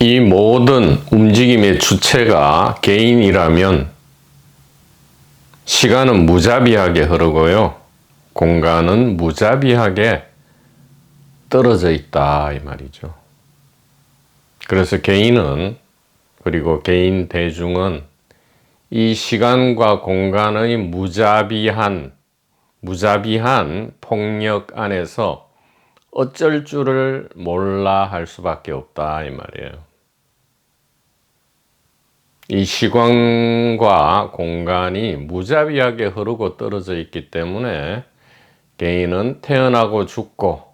이 모든 움직임의 주체가 개인이라면 시간은 무자비하게 흐르고요. 공간은 무자비하게 떨어져 있다 이 말이죠. 그래서 개인은, 그리고 개인 대중은 이 시간과 공간의 무자비한 폭력 안에서 어쩔 줄을 몰라 할 수밖에 없다 이 말이에요. 이 시간과 공간이 무자비하게 흐르고 떨어져 있기 때문에 개인은 태어나고 죽고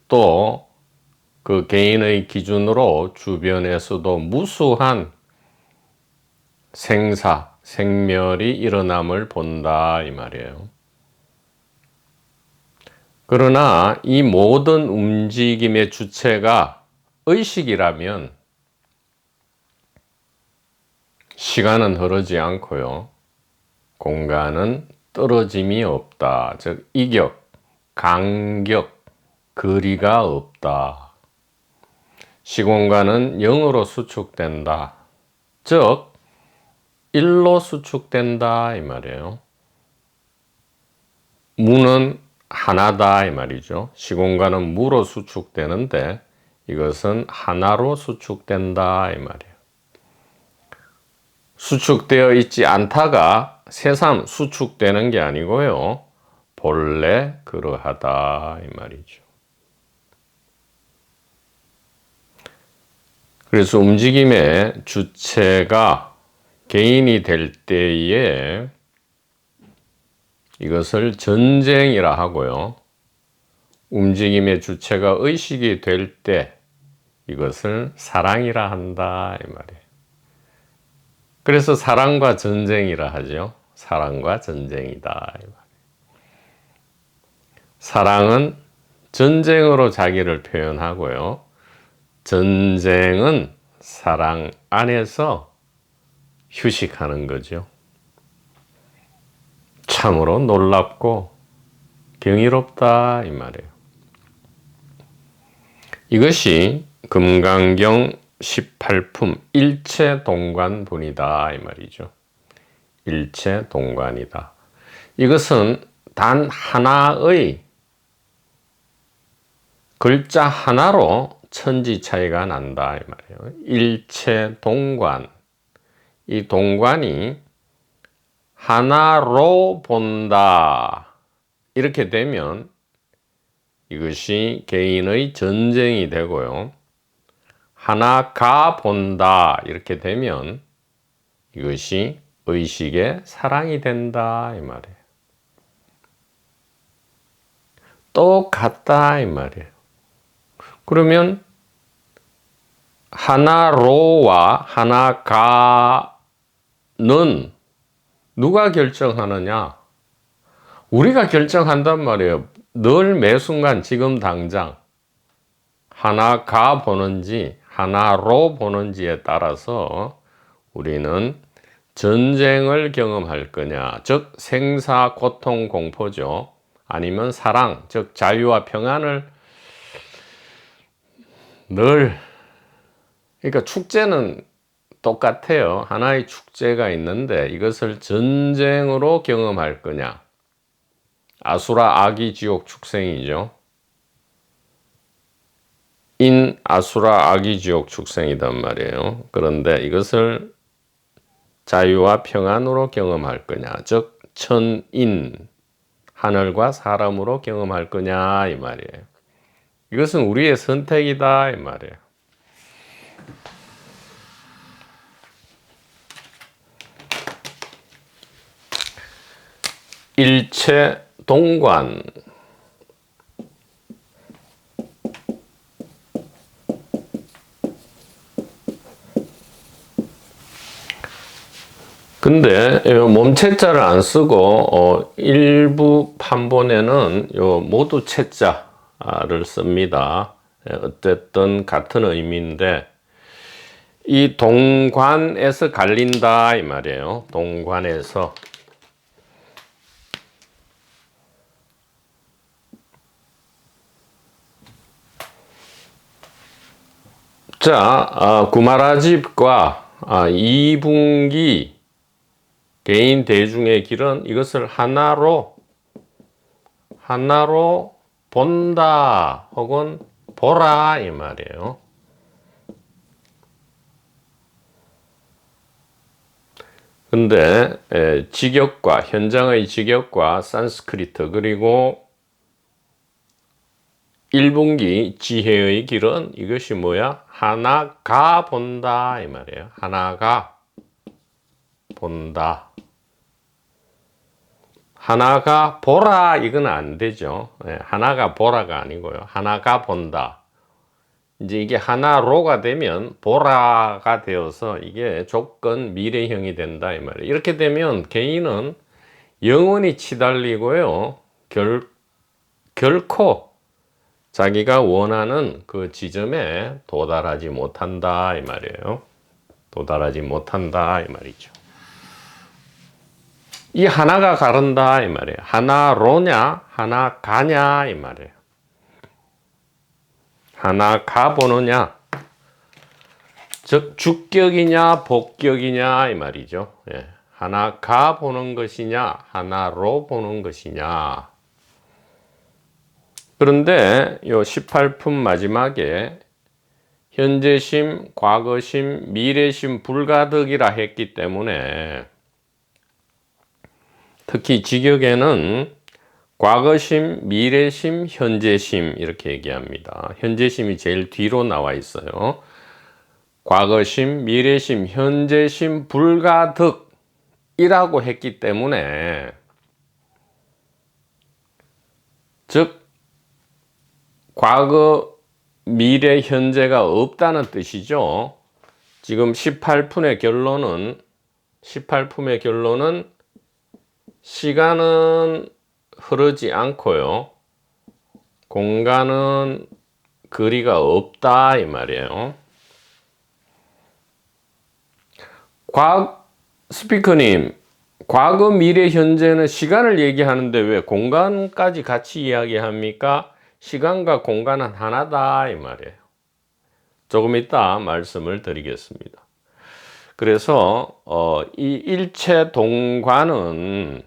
또 그 개인의 기준으로 주변에서도 무수한 생멸이 일어남을 본다 이 말이에요. 그러나 이 모든 움직임의 주체가 의식이라면 시간은 흐르지 않고요. 공간은 떨어짐이 없다. 즉 이격, 간격, 거리가 없다. 시공간은 0으로 수축된다. 즉 1로 수축된다 이 말이에요. 무는 하나다 이 말이죠. 시공간은 무로 수축되는데 이것은 하나로 수축된다 이 말이에요. 수축되어 있지 않다가 새삼 수축되는 게 아니고요. 본래 그러하다 이 말이죠. 그래서 움직임의 주체가 개인이 될 때에 이것을 전쟁이라 하고요. 움직임의 주체가 의식이 될 때 이것을 사랑이라 한다 이 말이에요. 그래서 사랑과 전쟁이라 하죠. 사랑과 전쟁이다 이 말이에요. 사랑은 전쟁으로 자기를 표현하고요. 전쟁은 사랑 안에서 휴식하는 거죠. 참으로 놀랍고 경이롭다 이 말이에요. 이것이 금강경 18품 일체동관분이다 이 말이죠. 일체동관이다. 이것은 단 하나의 글자 하나로 천지 차이가 난다 이 말이에요. 일체동관. 이 동관이 하나로 본다. 이렇게 되면 이것이 개인의 전쟁이 되고요. 하나가 본다. 이렇게 되면 이것이 의식의 사랑이 된다 이 말이에요. 똑같다 이 말이에요. 그러면 하나로와 하나가는 누가 결정하느냐? 우리가 결정한단 말이에요. 늘 매순간 지금 당장 하나가 보는지 하나로 보는지에 따라서 우리는 전쟁을 경험할 거냐, 즉 생사, 고통, 공포죠. 아니면 사랑, 즉 자유와 평안을 늘, 그러니까 축제는 똑같아요. 하나의 축제가 있는데 이것을 전쟁으로 경험할 거냐. 아수라 아기 지옥 축생이죠. 아수라 아기 지옥 축생이단 말이에요. 그런데 이것을 자유와 평안으로 경험할 거냐. 즉 천인, 하늘과 사람으로 경험할 거냐 이 말이에요. 이것은 우리의 선택이다 이 말이에요. 일체 동관. 근데 몸체자를 안 쓰고 일부 판본에는 모두 체자를 씁니다. 어쨌든 같은 의미인데 이 동관에서 갈린다 이 말이에요. 동관에서. 자, 구마라집과 2분기 개인 대중의 길은 이것을 하나로 본다 혹은 보라 이 말이에요. 근데 직역과 현장의 직역과 산스크리트 그리고 1분기 지혜의 길은 이것이 뭐야? 하나가 본다 이 말이에요. 하나가 본다. 하나가 보라 이건 안 되죠. 하나가 보라가 아니고요. 하나가 본다. 이제 이게 하나로가 되면 보라가 되어서 이게 조건 미래형이 된다 이 말이에요. 이렇게 되면 개인은 영원히 치달리고요. 결코 자기가 원하는 그 지점에 도달하지 못한다 이 말이에요. 도달하지 못한다 이 말이죠. 이 하나가 가른다 이 말이에요. 하나로냐 하나 가냐 이 말이에요. 하나 가보느냐 즉 주격이냐 복격이냐 이 말이죠. 하나 가보는 것이냐 하나로 보는 것이냐. 그런데 요 18품 마지막에 현재심, 과거심, 미래심 불가득이라 했기 때문에 특히 직역에는 과거심, 미래심, 현재심 이렇게 얘기합니다. 현재심이 제일 뒤로 나와 있어요. 과거심, 미래심, 현재심 불가득이라고 했기 때문에 즉 과거, 미래, 현재가 없다는 뜻이죠. 지금 18품의 결론은 시간은 흐르지 않고요. 공간은 거리가 없다 이 말이에요. 스피커님, 과거, 미래, 현재는 시간을 얘기하는데 왜 공간까지 같이 이야기합니까? 시간과 공간은 하나다 이 말이에요. 조금 이따 말씀을 드리겠습니다. 그래서 이 일체 동관은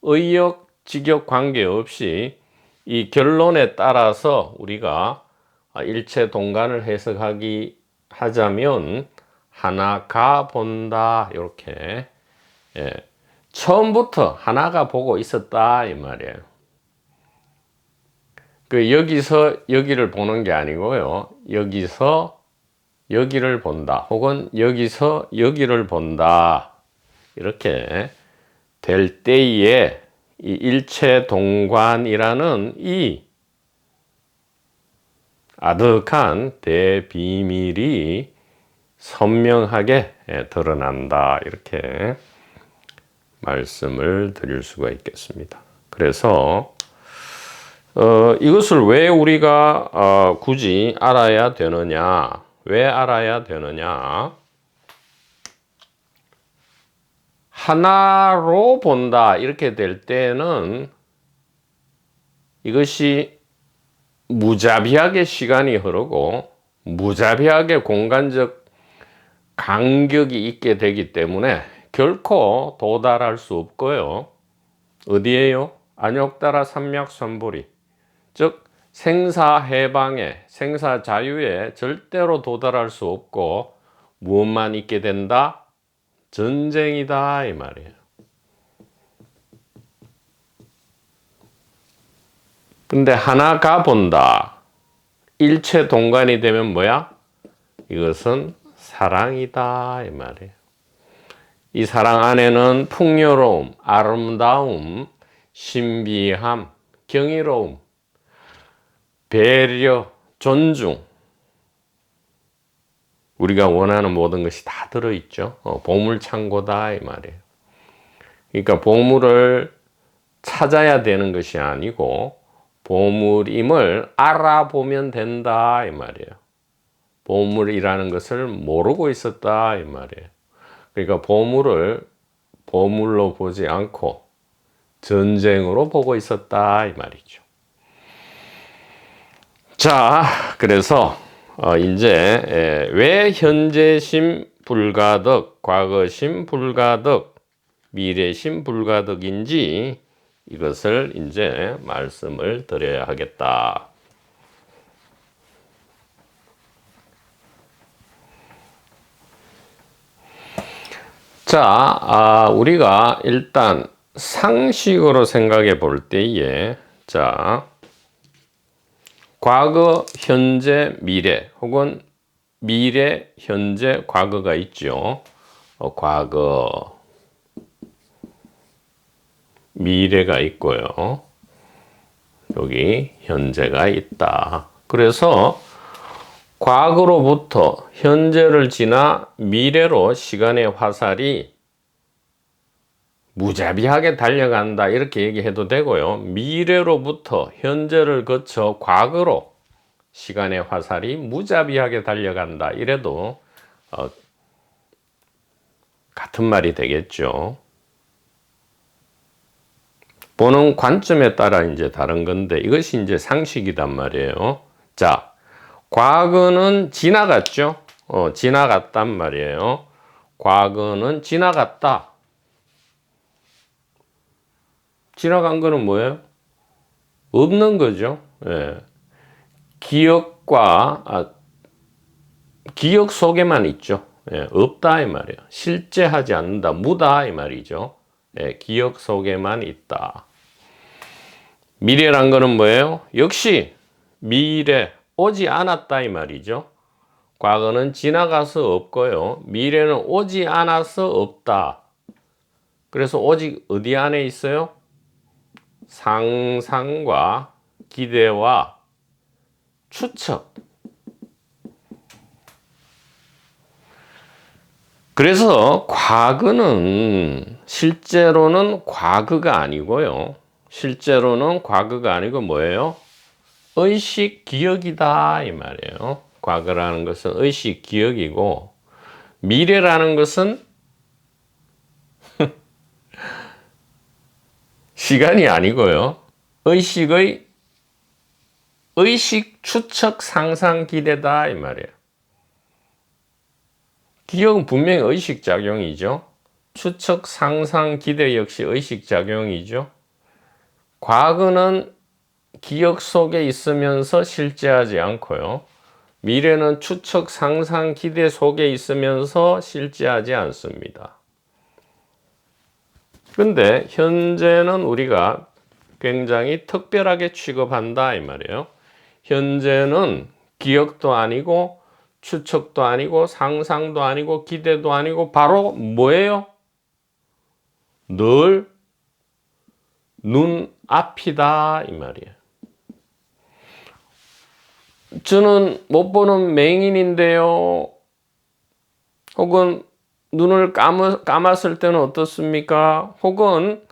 의역, 직역 관계없이 이 결론에 따라서 우리가 일체 동관을 하자면 하나가 본다 이렇게 처음부터 하나가 보고 있었다 이 말이에요. 여기서 여기를 보는 게 아니고요. 여기서 여기를 본다 혹은 여기서 여기를 본다 이렇게 될 때에 이 일체동관이라는 이 아득한 대비밀이 선명하게 드러난다 이렇게 말씀을 드릴 수가 있겠습니다. 그래서 이것을 왜 우리가 굳이 알아야 되느냐? 왜 알아야 되느냐? 하나로 본다 이렇게 될 때는 이것이 무자비하게 시간이 흐르고 무자비하게 공간적 간격이 있게 되기 때문에 결코 도달할 수 없고요. 어디에요? 안욕다라 삼맥선불이 즉 생사해방에 생사자유에 절대로 도달할 수 없고 무엇만 있게 된다? 전쟁이다 이 말이에요. 근데 하나가 본다. 일체 동간이 되면 뭐야? 이것은 사랑이다 이 말이에요. 이 사랑 안에는 풍요로움, 아름다움, 신비함, 경이로움, 배려, 존중 우리가 원하는 모든 것이 다 들어있죠. 보물창고다 이 말이에요. 그러니까 보물을 찾아야 되는 것이 아니고 보물임을 알아보면 된다 이 말이에요. 보물이라는 것을 모르고 있었다 이 말이에요. 그러니까 보물을 보물로 보지 않고 전쟁으로 보고 있었다 이 말이죠. 자, 그래서 이제 왜 현재심 불가득, 과거심 불가득, 미래심 불가득인지 이것을 이제 말씀을 드려야 하겠다. 자, 우리가 일단 상식으로 생각해 볼 때에, 자, 과거, 현재, 미래, 혹은 미래, 현재, 과거가 있죠. 과거, 미래가 있고요. 여기 현재가 있다. 그래서 과거로부터 현재를 지나 미래로 시간의 화살이 무자비하게 달려간다 이렇게 얘기해도 되고요. 미래로부터 현재를 거쳐 과거로 시간의 화살이 무자비하게 달려간다 이래도 같은 말이 되겠죠. 보는 관점에 따라 이제 다른 건데 이것이 이제 상식이단 말이에요. 자, 과거는 지나갔죠. 지나갔단 말이에요. 과거는 지나갔다. 지나간 거는 뭐예요? 없는 거죠. 예. 기억과 기억 속에만 있죠. 예. 없다 이 말이에요. 실제하지 않는다, 무다 이 말이죠. 예. 기억 속에만 있다. 미래란 거는 뭐예요? 역시 미래, 오지 않았다 이 말이죠. 과거는 지나가서 없고요. 미래는 오지 않아서 없다. 그래서 오직 어디 안에 있어요? 상상과 기대와 추측. 그래서 과거는 실제로는 과거가 아니고요. 실제로는 과거가 아니고 뭐예요? 의식 기억이다 이 말이에요. 과거라는 것은 의식 기억이고 미래라는 것은 시간이 아니고요. 의식 추측 상상 기대다 이 말이에요. 기억은 분명히 의식 작용이죠. 추측 상상 기대 역시 의식 작용이죠. 과거는 기억 속에 있으면서 실제하지 않고요. 미래는 추측, 상상, 기대 속에 있으면서 실제하지 않습니다. 근데 현재는 우리가 굉장히 특별하게 취급한다 이 말이에요. 현재는 기억도 아니고 추측도 아니고 상상도 아니고 기대도 아니고 바로 뭐예요? 늘 눈앞이다 이 말이에요. 저는 못 보는 맹인인데요. 혹은 눈을 감았을 때는 어떻습니까? 혹은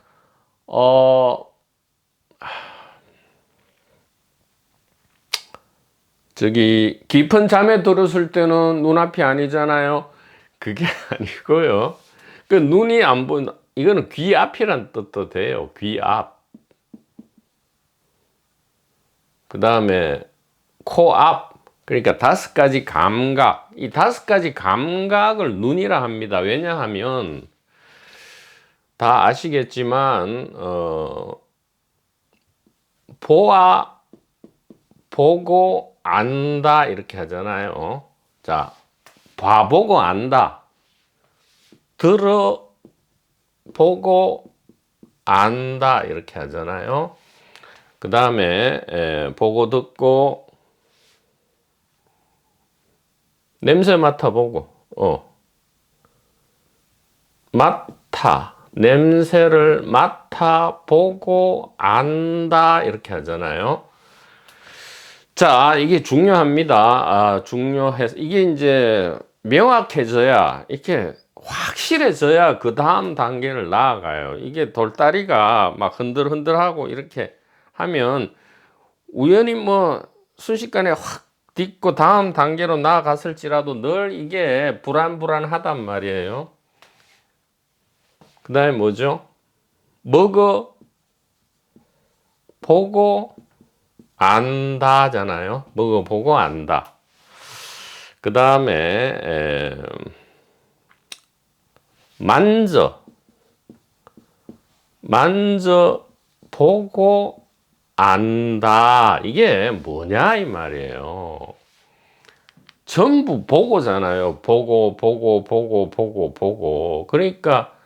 깊은 잠에 들었을 때는 눈앞이 아니잖아요. 그게 아니고요. 그 눈이 안 보인, 이거는 귀 앞이란 뜻도 돼요. 귀 앞. 그 다음에 코 앞. 그러니까 5가지 감각. 이 5가지 감각을 눈이라 합니다. 왜냐하면 다 아시겠지만 보고 안다 이렇게 하잖아요. 자, 봐보고 안다. 들어보고 안다 이렇게 하잖아요. 그 다음에 보고 듣고 냄새 맡아보고 냄새를 맡아보고 안다 이렇게 하잖아요. 자, 이게 중요합니다. 중요해서 이게 이제 명확해져야, 이렇게 확실해져야 그 다음 단계를 나아가요. 이게 돌다리가 막 흔들흔들하고 이렇게 하면 우연히 뭐 순식간에 확 딛고 다음 단계로 나아갔을지라도 늘 이게 불안하단 말이에요. 그 다음에 뭐죠? 보고 안다잖아요. 보고 안다. 그 다음에 만져 보고 안다. 이게 뭐냐 이 말이에요. 전부 보고잖아요. 보고. 그러니까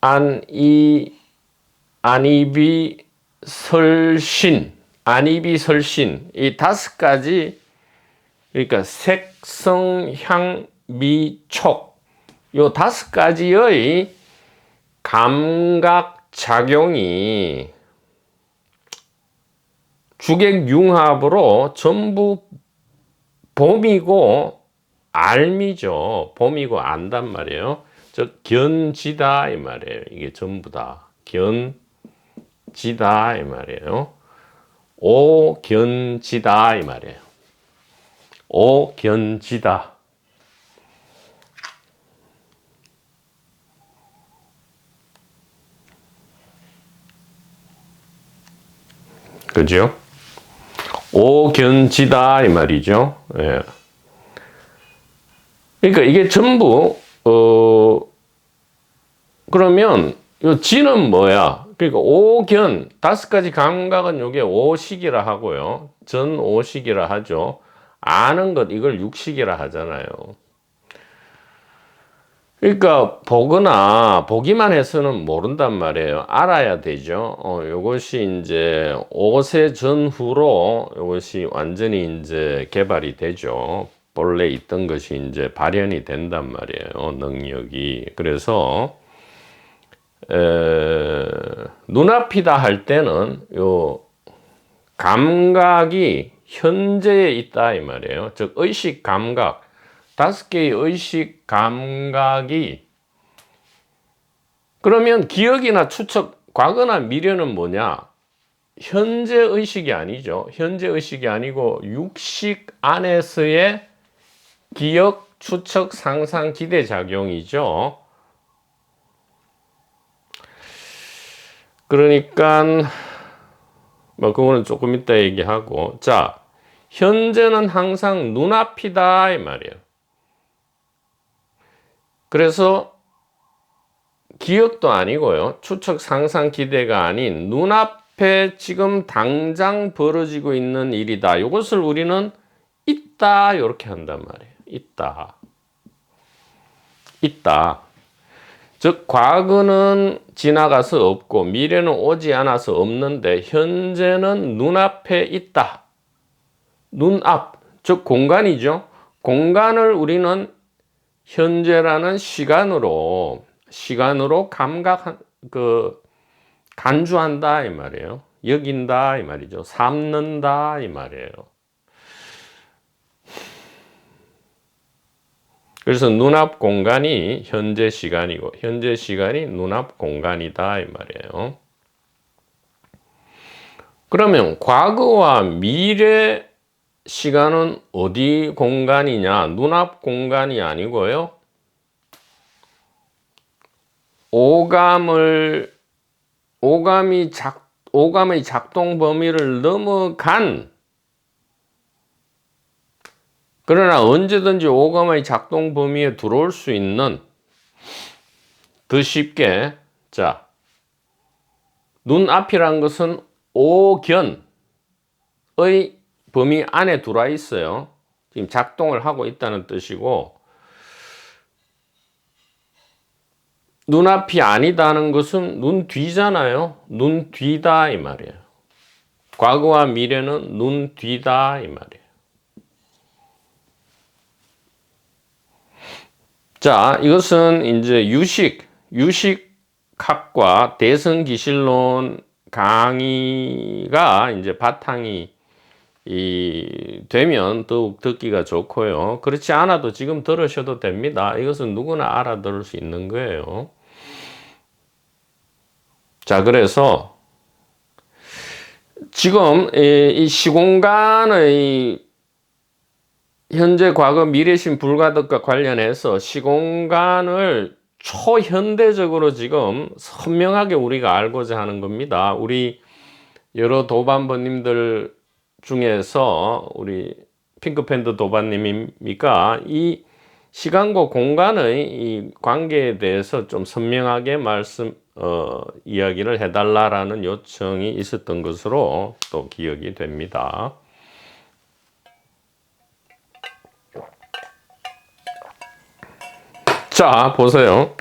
안이비 설신 이 5가지, 그러니까 색성 향 미촉 요 5가지의 감각 작용이 주객융합으로 전부 봄이고 알미죠. 봄이고 안단 말이에요. 즉 견지다 이 말이에요. 이게 전부 다 견지다 이 말이에요. 오견지다 이 말이에요. 오견지다. 그죠? 오견지다 이 말이죠. 예. 그러니까 이게 전부 그러면 요 지는 뭐야? 그러니까 오견 5가지 감각은 요게 오식이라 하고요. 전오식이라 하죠. 아는 것 이걸 육식이라 하잖아요. 그러니까 보기만 해서는 모른단 말이에요. 알아야 되죠. 요것이 이제 5세 전후로 요것이 완전히 이제 개발이 되죠. 본래 있던 것이 이제 발현이 된단 말이에요. 능력이. 그래서 눈앞이다 할 때는 요 감각이 현재에 있다 이 말이에요. 즉 의식 감각 5개의 의식 감각이, 그러면 기억이나 추측 과거나 미래는 뭐냐? 현재 의식이 아니죠. 현재 의식이 아니고 육식 안에서의 기억, 추측, 상상, 기대 작용이죠. 그러니까 뭐 그거는 조금 이따 얘기하고, 자, 현재는 항상 눈앞이다 이 말이에요. 그래서 기억도 아니고요. 추측, 상상, 기대가 아닌 눈앞에 지금 당장 벌어지고 있는 일이다. 이것을 우리는 있다 이렇게 한단 말이에요. 있다. 즉 과거는 지나가서 없고 미래는 오지 않아서 없는데 현재는 눈앞에 있다. 눈앞, 즉 공간이죠. 공간을 우리는 현재라는 시간으로 간주한다 이 말이에요. 여긴다 이 말이죠. 삼는다 이 말이에요. 그래서 눈앞 공간이 현재 시간이고 현재 시간이 눈앞 공간이다 이 말이에요. 그러면 과거와 미래 시간은 어디 공간이냐? 눈앞 공간이 아니고요. 오감의 작동 범위를 넘어간, 그러나 언제든지 오감의 작동 범위에 들어올 수 있는, 더 쉽게, 자, 눈앞이란 것은 오견의 범위 안에 들어와 있어요. 지금 작동을 하고 있다는 뜻이고, 눈앞이 아니다는 것은 눈 뒤잖아요. 눈 뒤다 이 말이에요. 과거와 미래는 눈 뒤다 이 말이에요. 자, 이것은 이제 유식학과 대성기실론 강의가 이제 바탕이 되면 더욱 듣기가 좋고요. 그렇지 않아도 지금 들으셔도 됩니다. 이것은 누구나 알아들을 수 있는 거예요. 자, 그래서 지금 이 시공간의 현재, 과거, 미래심, 불가득과 관련해서 시공간을 초현대적으로 지금 선명하게 우리가 알고자 하는 겁니다. 우리 여러 도반번님들 중에서 우리 핑크팬더 도반님입니까? 이 시간과 공간의 이 관계에 대해서 좀 선명하게 이야기를 해달라라는 요청이 있었던 것으로 또 기억이 됩니다. 자, 보세요.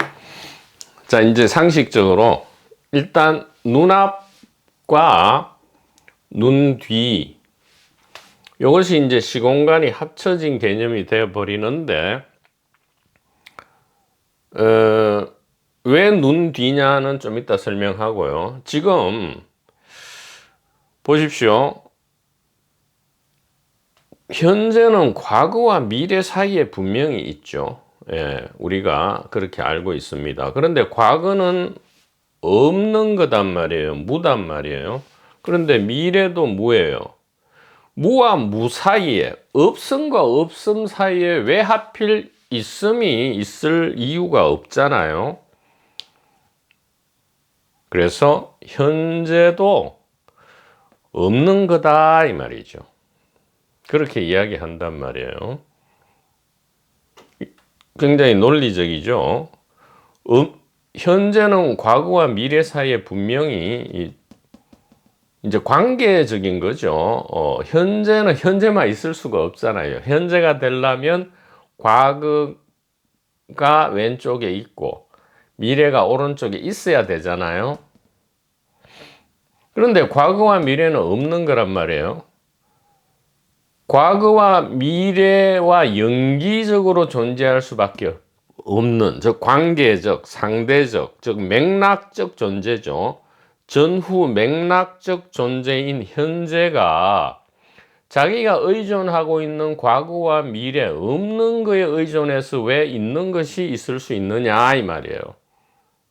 자, 이제 상식적으로 일단 눈앞과 눈 뒤, 이것이 이제 시공간이 합쳐진 개념이 되어 버리는데, 왜 눈 뒤냐는 좀 이따 설명하고요. 지금 보십시오. 현재는 과거와 미래 사이에 분명히 있죠. 예, 우리가 그렇게 알고 있습니다. 그런데 과거는 없는 거단 말이에요. 무단 말이에요. 그런데 미래도 무예요. 무와 무 사이에, 없음과 없음 사이에 왜 하필 있음이 있을 이유가 없잖아요. 그래서 현재도 없는 거다 이 말이죠. 그렇게 이야기한단 말이에요. 굉장히 논리적이죠. 현재는 과거와 미래 사이에 분명히 이제 관계적인 거죠. 현재는 현재만 있을 수가 없잖아요. 현재가 되려면 과거가 왼쪽에 있고 미래가 오른쪽에 있어야 되잖아요. 그런데 과거와 미래는 없는 거란 말이에요. 과거와 미래와 연기적으로 존재할 수밖에 없는, 즉 관계적, 상대적, 즉 맥락적 존재죠. 전후 맥락적 존재인 현재가 자기가 의존하고 있는 과거와 미래 없는 거에 의존해서 왜 있는 것이 있을 수 있느냐 이 말이에요.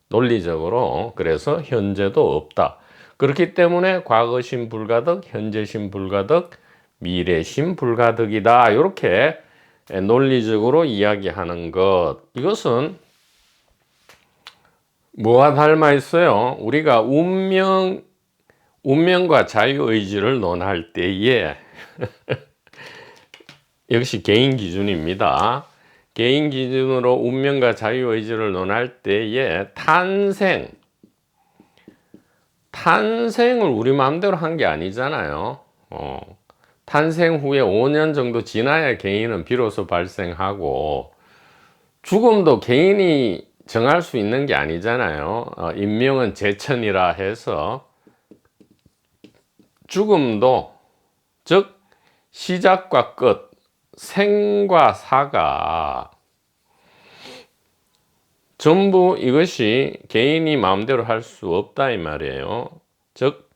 논리적으로. 그래서 현재도 없다. 그렇기 때문에 과거심 불가득, 현재심 불가득, 미래심 불가득이다. 이렇게 논리적으로 이야기하는 것. 이것은 뭐와 닮아 있어요? 우리가 운명과 자유의지를 논할 때에 역시 개인 기준입니다. 개인 기준으로 운명과 자유의지를 논할 때에 탄생을 우리 마음대로 한 게 아니잖아요. 탄생 후에 5년 정도 지나야 개인은 비로소 발생하고, 죽음도 개인이 정할 수 있는 게 아니잖아요. 인명은 제천이라 해서 죽음도, 즉 시작과 끝, 생과 사가 전부 이것이 개인이 마음대로 할 수 없다 이 말이에요. 즉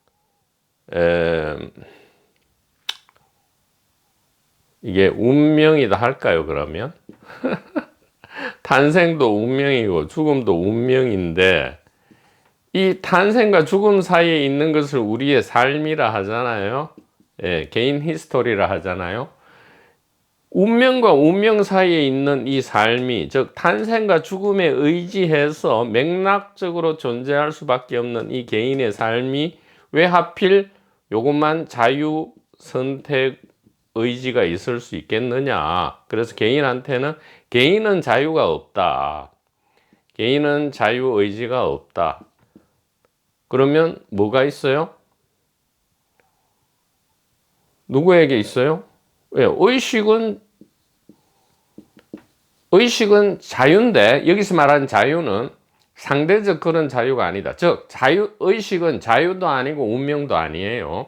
이게 운명이다 할까요? 그러면 탄생도 운명이고 죽음도 운명인데, 이 탄생과 죽음 사이에 있는 것을 우리의 삶이라 하잖아요. 예, 개인 히스토리라 하잖아요. 운명과 운명 사이에 있는 이 삶이, 즉 탄생과 죽음에 의지해서 맥락적으로 존재할 수밖에 없는 이 개인의 삶이 왜 하필 요것만 자유 선택 의지가 있을 수 있겠느냐. 그래서 개인은 자유가 없다. 개인은 자유 의지가 없다. 그러면 뭐가 있어요? 누구에게 있어요? 왜? 의식은 자유인데, 여기서 말하는 자유는 상대적 그런 자유가 아니다. 즉 의식은 자유도 아니고 운명도 아니에요.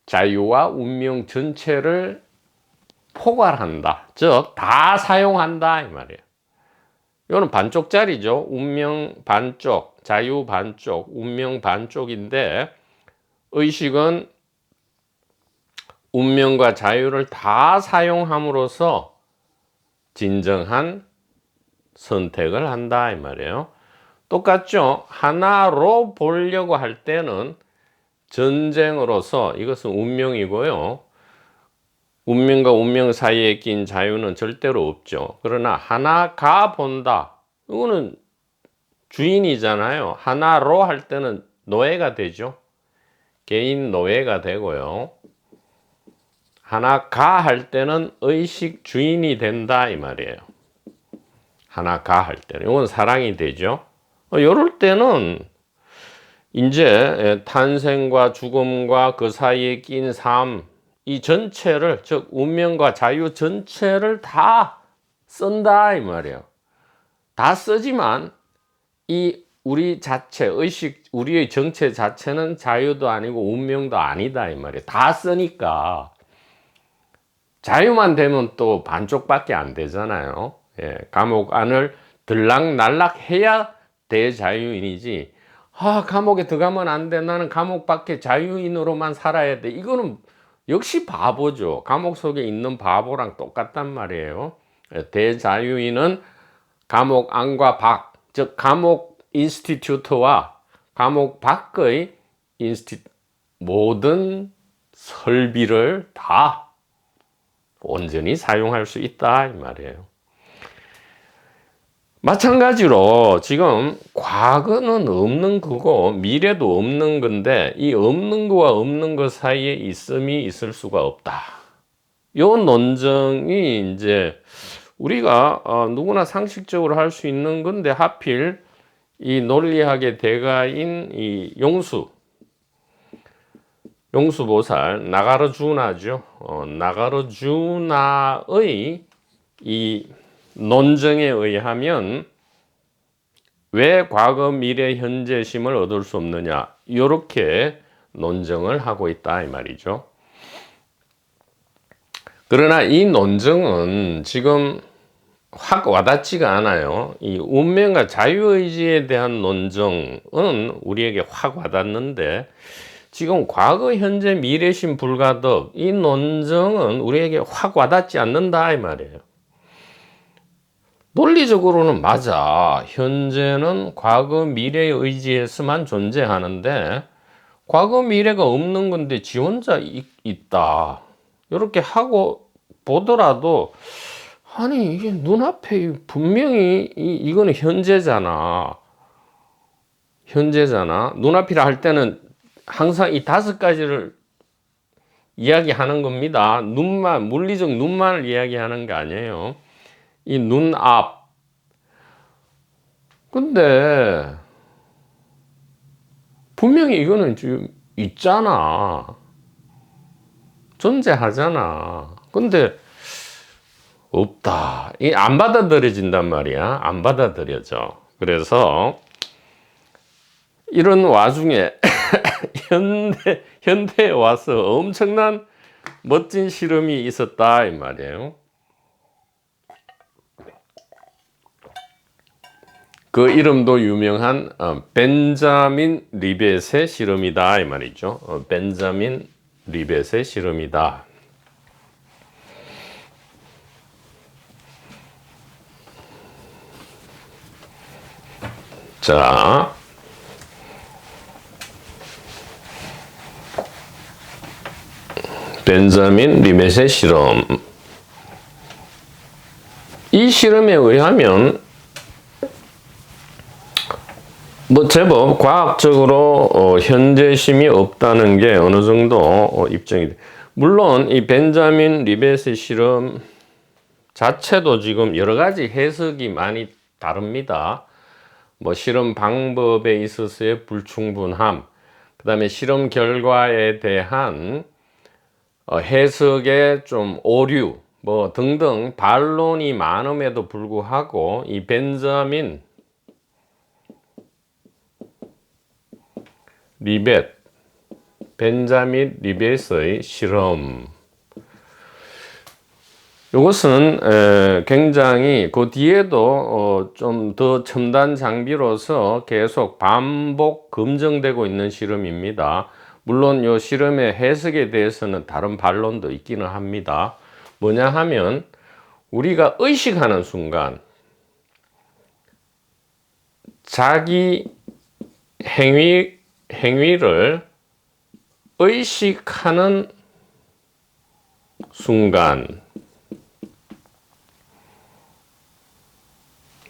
자유와 운명 전체를 포괄한다. 즉 다 사용한다 이 말이에요. 이거는 반쪽짜리죠. 운명 반쪽, 자유 반쪽, 운명 반쪽인데, 의식은 운명과 자유를 다 사용함으로써 진정한 선택을 한다 이 말이에요. 똑같죠. 하나로 보려고 할 때는 전쟁으로서 이것은 운명이고요. 운명과 운명 사이에 낀 자유는 절대로 없죠. 그러나 하나가 본다. 이거는 주인이잖아요. 하나로 할 때는 노예가 되죠. 개인 노예가 되고요. 하나가 할 때는 의식 주인이 된다 이 말이에요. 하나가 할 때는 이건 사랑이 되죠. 이럴 때는 이제 탄생과 죽음과 그 사이에 낀 삶, 이 전체를, 즉 운명과 자유 전체를 다 쓴다 이 말이에요. 다 쓰지만 이 우리 자체 의식, 우리의 정체 자체는 자유도 아니고 운명도 아니다 이 말이에요. 다 쓰니까 자유만 되면 또 반쪽밖에 안 되잖아요. 예, 감옥 안을 들락날락 해야 대자유인이지. 감옥에 들어가면 안 돼. 나는 감옥 밖에 자유인으로만 살아야 돼. 이거는 역시 바보죠. 감옥 속에 있는 바보랑 똑같단 말이에요. 대자유인은 감옥 안과 밖, 즉 감옥 인스티튜트와 감옥 밖의 모든 설비를 다 온전히 사용할 수 있다 이 말이에요. 마찬가지로 지금 과거는 없는 거고 미래도 없는 건데 이 없는 거와 없는 것 사이에 있음이 있을 수가 없다. 이 논증이 이제 우리가 누구나 상식적으로 할 수 있는 건데 하필 이 논리학의 대가인 이 용수보살 나가르주나죠. 나가르주나의 이 논증에 의하면 왜 과거, 미래, 현재심을 얻을 수 없느냐 이렇게 논증을 하고 있다 이 말이죠. 그러나 이 논증은 지금 확 와닿지가 않아요. 이 운명과 자유의지에 대한 논증은 우리에게 확 와닿는데 지금 과거, 현재, 미래심, 불가덕 이 논증은 우리에게 확 와닿지 않는다 이 말이에요. 논리적으로는 맞아. 현재는 과거, 미래에 의지해서만 존재하는데 과거, 미래가 없는 건데 지 혼자 있다. 이렇게 하고 보더라도 아니 이게 눈앞에 분명히 이거는 현재잖아. 눈앞이라 할 때는 항상 이 5가지를 이야기하는 겁니다. 눈만, 물리적 눈만을 이야기하는 게 아니에요. 이 눈앞. 근데 분명히 이거는 지금 있잖아. 존재하잖아. 근데 없다. 이 안 받아들여진단 말이야. 안 받아들여져. 그래서 이런 와중에 현대에 와서 엄청난 멋진 실험이 있었다 이 말이에요. 그 이름도 유명한 벤자민 리벳의 실험이다 이 말이죠. 벤자민 리벳의 실험이다. 자, 벤자민 리벳의 실험. 이 실험에 의하면 제법 과학적으로 현재심이 없다는 게 어느 정도 입증이 돼. 물론 이 벤자민 리벳의 실험 자체도 지금 여러 가지 해석이 많이 다릅니다. 실험 방법에 있어서의 불충분함, 그 다음에 실험 결과에 대한 해석의 좀 오류, 등등 반론이 많음에도 불구하고 이 벤자민 리벳의 실험, 이것은 굉장히 그 뒤에도 좀 더 첨단 장비로서 계속 반복 검증되고 있는 실험입니다. 물론 이 실험의 해석에 대해서는 다른 반론도 있기는 합니다. 뭐냐 하면 우리가 의식하는 순간 자기 행위를 의식하는 순간,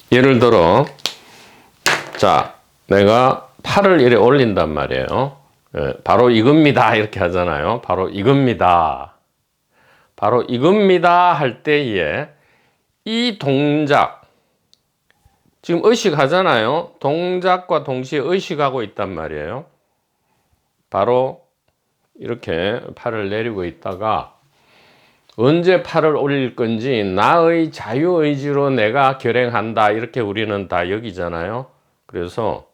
예를 들어 자 내가 팔을 이렇게 올린단 말이에요. 바로 이겁니다 이렇게 하잖아요. 바로 이겁니다. 바로 이겁니다 할 때에 이 동작, 지금 의식하잖아요. 동작과 동시에 의식하고 있단 말이에요. 바로 이렇게 팔을 내리고 있다가 언제 팔을 올릴 건지 나의 자유의지로 내가 결행한다, 이렇게 우리는 다 여기잖아요. 그래서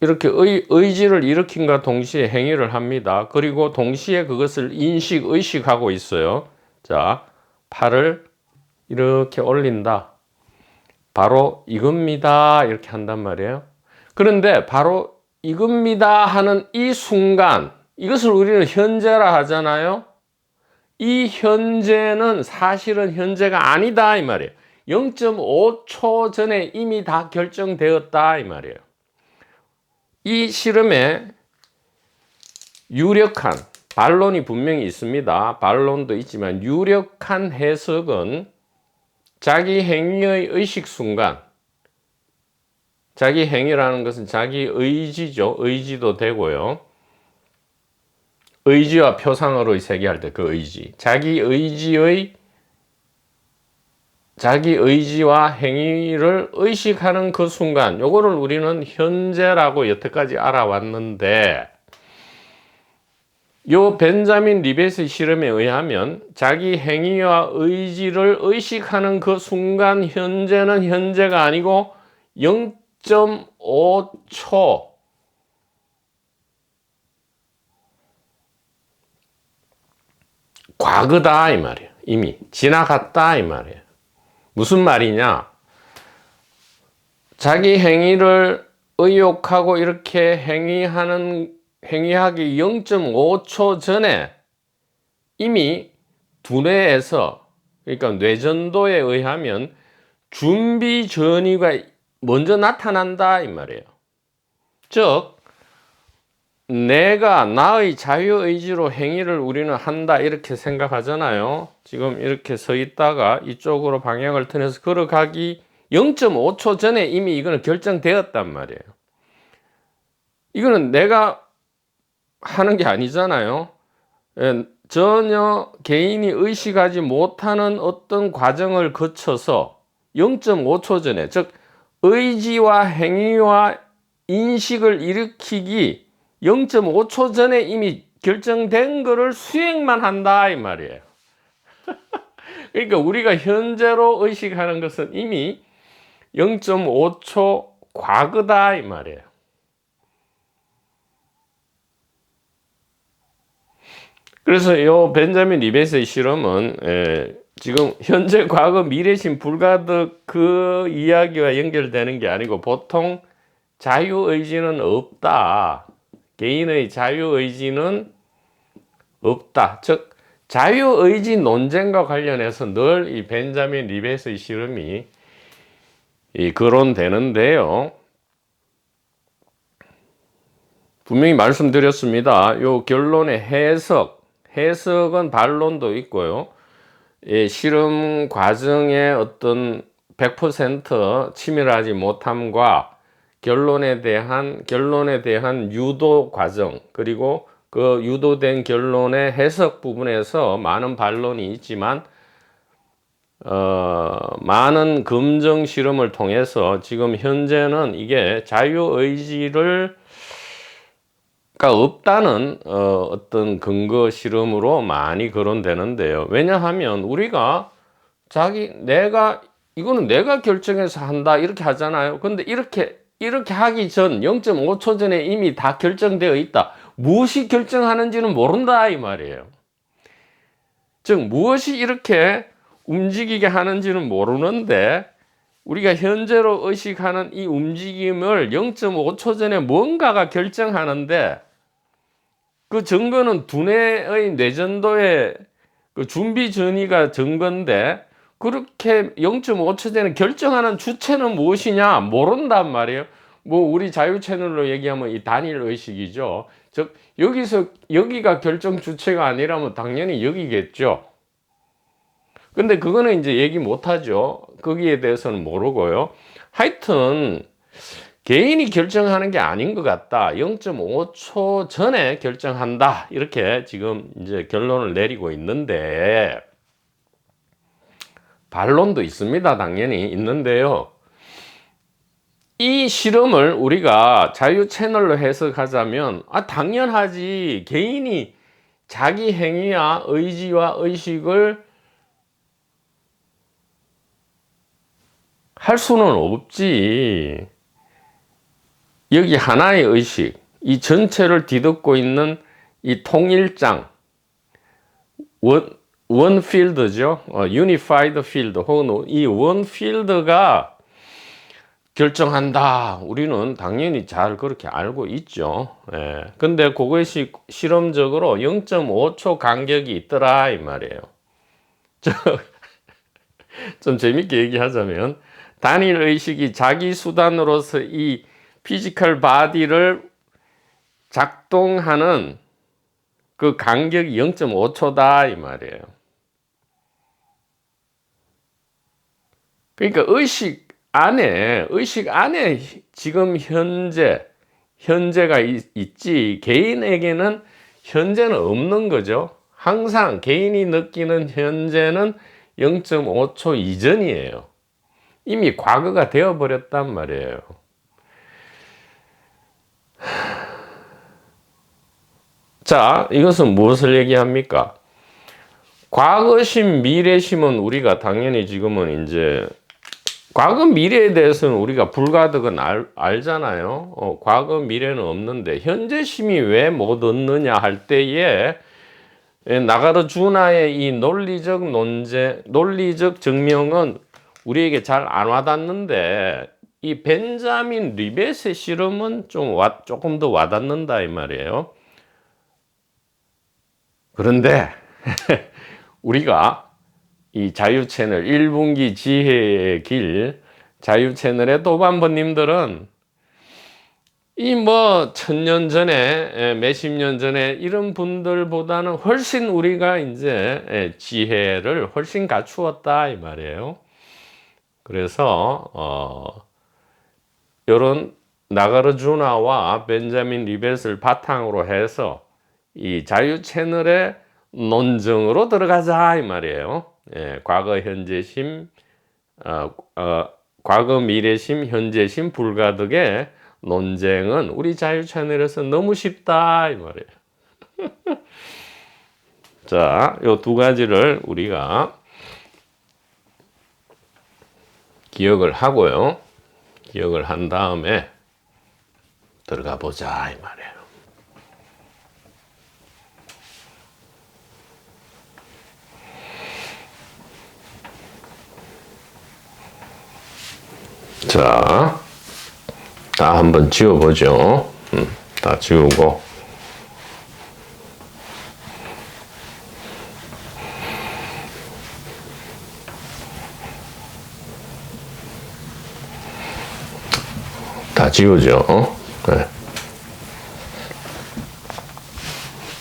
이렇게 의지를 일으킨과 동시에 행위를 합니다. 그리고 동시에 그것을 의식하고 있어요. 자, 팔을 이렇게 올린다. 바로 이겁니다. 이렇게 한단 말이에요. 그런데 바로 이겁니다 하는 이 순간, 이것을 우리는 현재라 하잖아요. 이 현재는 사실은 현재가 아니다 이 말이에요. 0.5초 전에 이미 다 결정되었다 이 말이에요. 이 실험에 유력한 반론이 분명히 있습니다. 반론도 있지만 유력한 해석은 자기 행위의 의식 순간, 자기 행위라는 것은 자기 의지죠. 의지도 되고요. 의지와 표상으로 세계할 때 그 의지, 자기 의지와 행위를 의식하는 그 순간, 요거를 우리는 현재라고 여태까지 알아왔는데, 요 벤자민 리벳의 실험에 의하면 자기 행위와 의지를 의식하는 그 순간 현재는 현재가 아니고 0.5초 과거다 이 말이에요. 이미 지나갔다 이 말이에요. 무슨 말이냐? 자기 행위를 의욕하고 이렇게 행위하기 0.5초 전에 이미 두뇌에서, 그러니까 뇌전도에 의하면 준비 전이가 먼저 나타난다 이 말이에요. 즉 내가 나의 자유의지로 행위를 우리는 한다 이렇게 생각하잖아요. 지금 이렇게 서 있다가 이쪽으로 방향을 틀어서 걸어가기 0.5초 전에 이미 이거는 결정되었단 말이에요. 이거는 내가 하는 게 아니잖아요. 전혀 개인이 의식하지 못하는 어떤 과정을 거쳐서 0.5초 전에, 즉 의지와 행위와 인식을 일으키기 0.5초 전에 이미 결정된 거를 수행만 한다 이 말이에요. 그러니까 우리가 현재로 의식하는 것은 이미 0.5초 과거다 이 말이에요. 그래서 이 벤자민 리벳의 실험은 지금 현재, 과거, 미래심, 불가득 그 이야기와 연결되는 게 아니고 보통 자유의지는 없다. 개인의 자유의지는 없다. 즉 자유의지 논쟁과 관련해서 늘 이 벤자민 리벳의 실험이 거론되는데요. 분명히 말씀드렸습니다. 요 결론의 해석은 반론도 있고요. 실험 과정의 어떤 100% 치밀하지 못함과 결론에 대한 유도 과정, 그리고 그 유도된 결론의 해석 부분에서 많은 반론이 있지만 많은 검증 실험을 통해서 지금 현재는 이게 자유의지가 없다는 어떤 근거 실험으로 많이 거론되는데요. 왜냐하면 우리가 이거는 내가 결정해서 한다 이렇게 하잖아요. 근데 이렇게 하기 전 0.5초 전에 이미 다 결정되어 있다. 무엇이 결정하는지는 모른다 이 말이에요. 즉 무엇이 이렇게 움직이게 하는지는 모르는데 우리가 현재로 의식하는 이 움직임을 0.5초 전에 뭔가가 결정하는데 그 증거는 두뇌의 뇌전도의 그 준비 전이가 증거인데 그렇게 0.5초 전에 결정하는 주체는 무엇이냐 모른단 말이에요. 뭐 우리 자유 채널로 얘기하면 이 단일 의식이죠. 즉 여기가 결정 주체가 아니라면 당연히 여기겠죠. 근데 그거는 이제 얘기 못 하죠. 거기에 대해서는 모르고요. 하여튼 개인이 결정하는 게 아닌 것 같다. 0.5초 전에 결정한다. 이렇게 지금 이제 결론을 내리고 있는데, 반론도 있습니다. 당연히 있는데요. 이 실험을 우리가 자유 채널로 해석하자면, 당연하지. 개인이 자기 행위와 의지와 의식을 할 수는 없지. 여기 하나의 의식, 이 전체를 뒤덮고 있는 이 통일장, 원 필드죠. 유니파이드 필드, 혹은 이 원 필드가 결정한다. 우리는 당연히 잘 그렇게 알고 있죠. 예. 근데 그것이 실험적으로 0.5초 간격이 있더라, 이 말이에요. 좀 재밌게 얘기하자면, 단일 의식이 자기 수단으로서 이 피지컬 바디를 작동하는 그 간격이 0.5초다, 이 말이에요. 그러니까 의식 안에 지금 현재가 있지, 개인에게는 현재는 없는 거죠. 항상 개인이 느끼는 현재는 0.5초 이전이에요. 이미 과거가 되어버렸단 말이에요. 자, 이것은 무엇을 얘기합니까? 과거심, 미래심은 우리가 당연히 지금은 이제 과거, 미래에 대해서는 우리가 불가득은 알잖아요. 과거, 미래는 없는데 현재심이 왜 못 얻느냐 할 때에 나가르주나의 이 논리적 증명은 우리에게 잘 안 와닿는데, 이 벤자민 리벳의 실험은 조금 더 와닿는다 이 말이에요. 그런데 우리가 이 자유채널 1분기 지혜의 길 자유채널의 도반번님들은 이 뭐 1000년 전에 몇십 년 전에 이런 분들보다는 훨씬 우리가 이제 지혜를 훨씬 갖추었다 이 말이에요. 그래서 이런 나가르주나와 벤자민 리벳을 바탕으로 해서 이 자유 채널의 논증으로 들어가자 이 말이에요. 과거, 현재심, 과거, 미래심, 현재심 불가득의 논쟁은 우리 자유 채널에서 너무 쉽다 이 말이에요. 자, 요 두 가지를 우리가 기억을 하고요. 기억을 한 다음에 들어가 보자 이 말이에요. 자, 다 한번 지워보죠. 다 지우고. 다 지우죠. 네.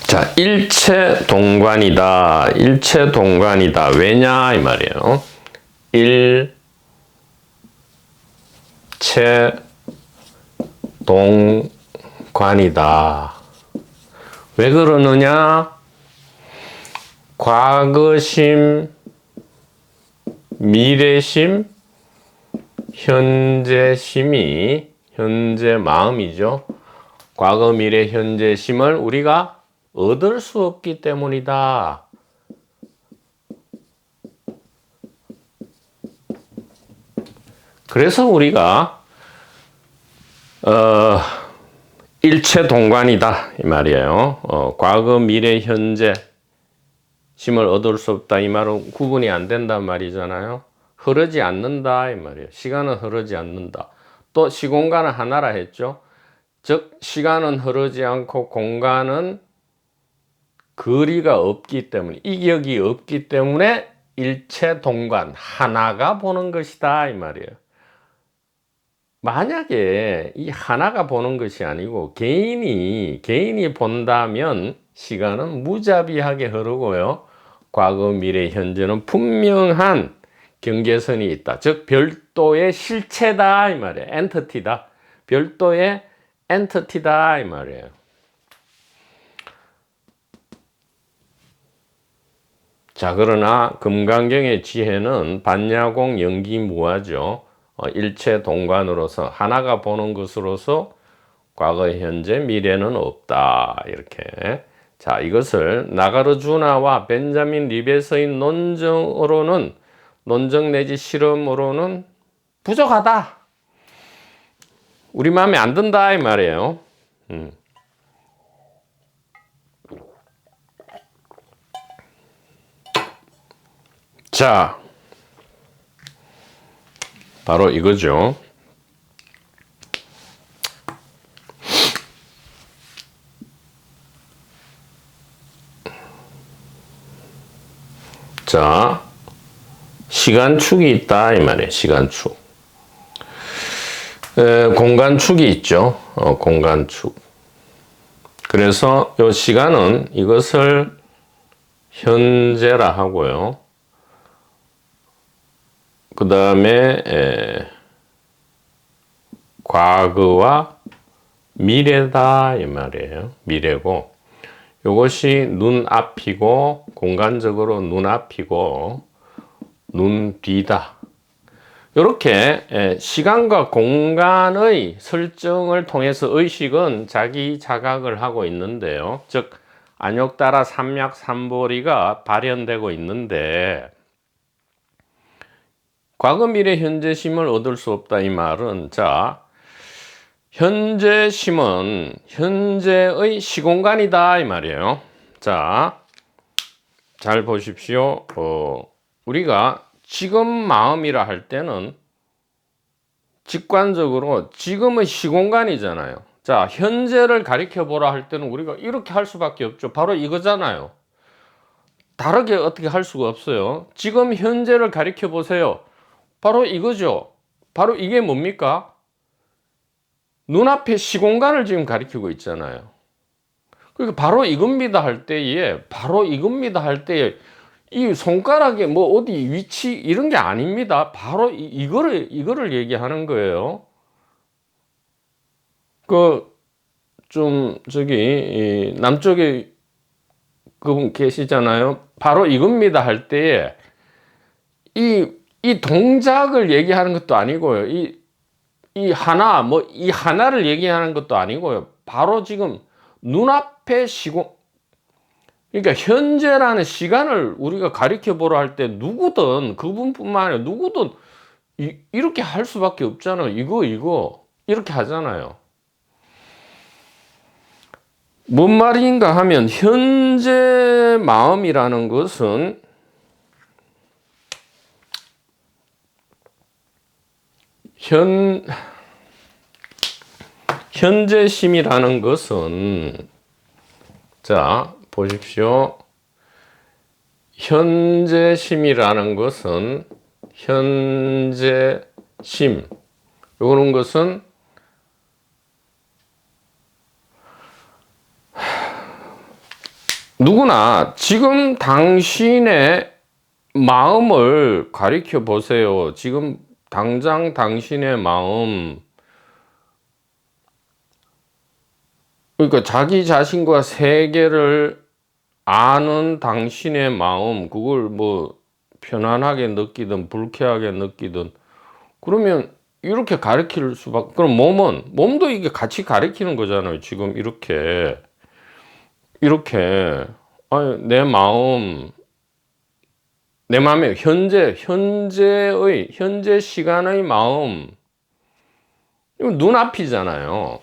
자, 일체 동관이다. 일체 동관이다. 왜냐 이 말이에요. 일체 동관이다. 왜 그러느냐? 과거심, 미래심, 현재심이 현재 마음이죠. 과거, 미래, 현재심을 우리가 얻을 수 없기 때문이다. 그래서 우리가 일체 동관이다 이 말이에요. 과거, 미래, 현재 심을 얻을 수 없다 이 말은 구분이 안 된단 말이잖아요. 흐르지 않는다 이 말이에요. 시간은 흐르지 않는다. 또 시공간은 하나라 했죠. 즉 시간은 흐르지 않고 공간은 거리가 없기 때문에, 이격이 없기 때문에 일체 동관, 하나가 보는 것이다 이 말이에요. 만약에 이 하나가 보는 것이 아니고 개인이 본다면 시간은 무자비하게 흐르고요. 과거, 미래, 현재는 분명한 경계선이 있다. 즉 별도의 실체다 이 말이에요. 엔티티다. 별도의 엔티티다 이 말이에요. 자, 그러나 금강경의 지혜는 반야공 연기무아죠. 일체 동관으로서 하나가 보는 것으로서 과거, 현재, 미래는 없다. 이렇게. 자, 이것을 나가르주나와 벤자민 리베서의 논정 내지 실험으로는 부족하다. 우리 마음에 안 든다 이 말이에요. 자, 바로 이거죠. 자, 시간축이 있다 이 말이에요. 시간축. 공간축이 있죠. 공간축. 그래서 이 시간은 이것을 현재라 하고요. 그 다음에 과거와 미래다 이 말이에요. 미래고 이것이 눈앞이고 공간적으로 눈앞이고 눈뒤다. 이렇게 시간과 공간의 설정을 통해서 의식은 자기 자각을 하고 있는데요. 즉 안욕따라 삼약삼보리가 발현되고 있는데 과거 미래 현재심을 얻을 수 없다 이 말은 자 현재심은 현재의 시공간이다 이 말이에요. 자, 잘 보십시오. 우리가 지금 마음이라 할 때는 직관적으로 지금의 시공간이잖아요. 자, 현재를 가리켜 보라 할 때는 우리가 이렇게 할 수밖에 없죠. 바로 이거잖아요. 다르게 어떻게 할 수가 없어요. 지금 현재를 가리켜 보세요. 바로 이거죠. 바로 이게 뭡니까? 눈앞의 시공간을 지금 가리키고 있잖아요. 그러니까 바로 이겁니다 할 때에 이 손가락에 뭐 어디 위치 이런 게 아닙니다. 바로 이거를 얘기하는 거예요. 저기 남쪽에 그분 계시잖아요. 바로 이겁니다 할 때에 이 동작을 얘기하는 것도 아니고요. 이 하나를 얘기하는 것도 아니고요. 바로 지금 눈앞의 그러니까 현재라는 시간을 우리가 가리켜 보라 할 때 누구든 그분뿐만 아니라 누구든 이렇게 할 수밖에 없잖아요. 이거 이렇게 하잖아요. 뭔 말인가 하면 현재 마음이라는 것은 현재심이라는 것은 자 보십시오. 현재심이라는 것은 현재심 요거는 것은 누구나 지금 당신의 마음을 가리켜 보세요. 지금 당장 당신의 마음 그러니까 자기 자신과 세계를 아는 당신의 마음 그걸 뭐 편안하게 느끼든 불쾌하게 느끼든 그러면 이렇게 가리킬 수밖에 그럼 몸도 이게 같이 가리키는 거잖아요. 지금 이렇게 아니, 내 마음에 현재 시간의 마음 이건 눈앞이잖아요.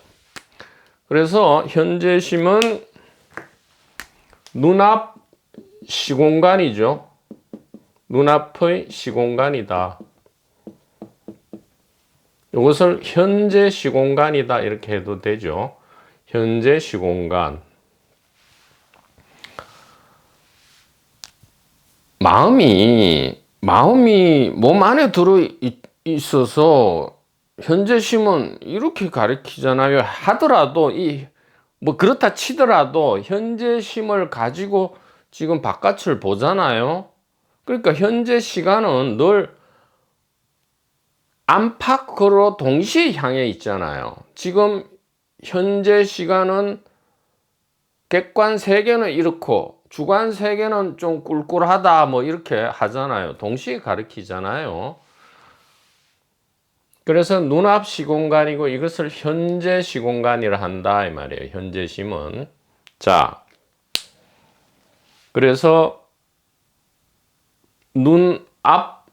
그래서 현재심은 눈앞 시공간이죠. 눈앞의 시공간이다. 이것을 현재 시공간이다 이렇게 해도 되죠. 현재 시공간. 마음이 몸 안에 들어 있어서 현재심은 이렇게 가리키잖아요. 하더라도 뭐 그렇다 치더라도 현재심을 가지고 지금 바깥을 보잖아요. 그러니까 현재 시간은 늘 안팎으로 동시에 향해 있잖아요. 지금 현재 시간은 객관 세계는 이렇고 주관 세계는 좀 꿀꿀하다 뭐 이렇게 하잖아요. 동시에 가리키잖아요. 그래서 눈앞 시공간이고 이것을 현재 시공간이라 한다 이 말이에요. 현재심은. 자, 그래서 눈앞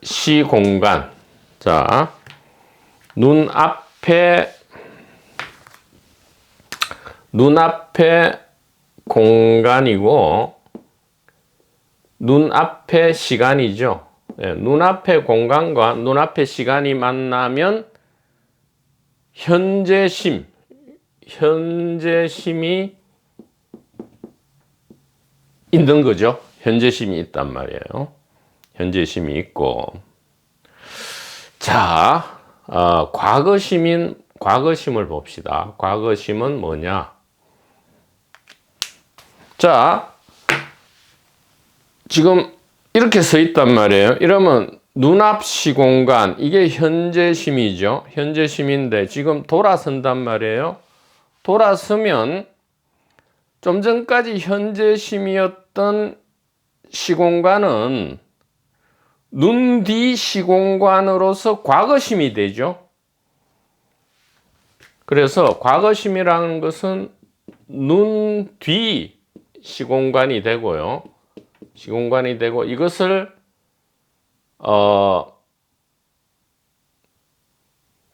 시공간. 자, 눈앞에 공간이고 눈앞에 시간이죠. 네, 눈앞의 공간과 눈앞의 시간이 만나면 현재심이 있는 거죠. 현재심이 있단 말이에요. 현재심이 있고. 자, 과거심을 봅시다. 과거심은 뭐냐? 자, 지금 이렇게 써 있단 말이에요. 이러면 눈앞 시공간, 이게 현재심이죠. 현재심인데 지금 돌아선단 말이에요. 돌아서면 좀 전까지 현재심이었던 시공간은 눈 뒤 시공간으로서 과거심이 되죠. 그래서 과거심이라는 것은 눈 뒤 시공간이 되고요. 시공간이 되고 이것을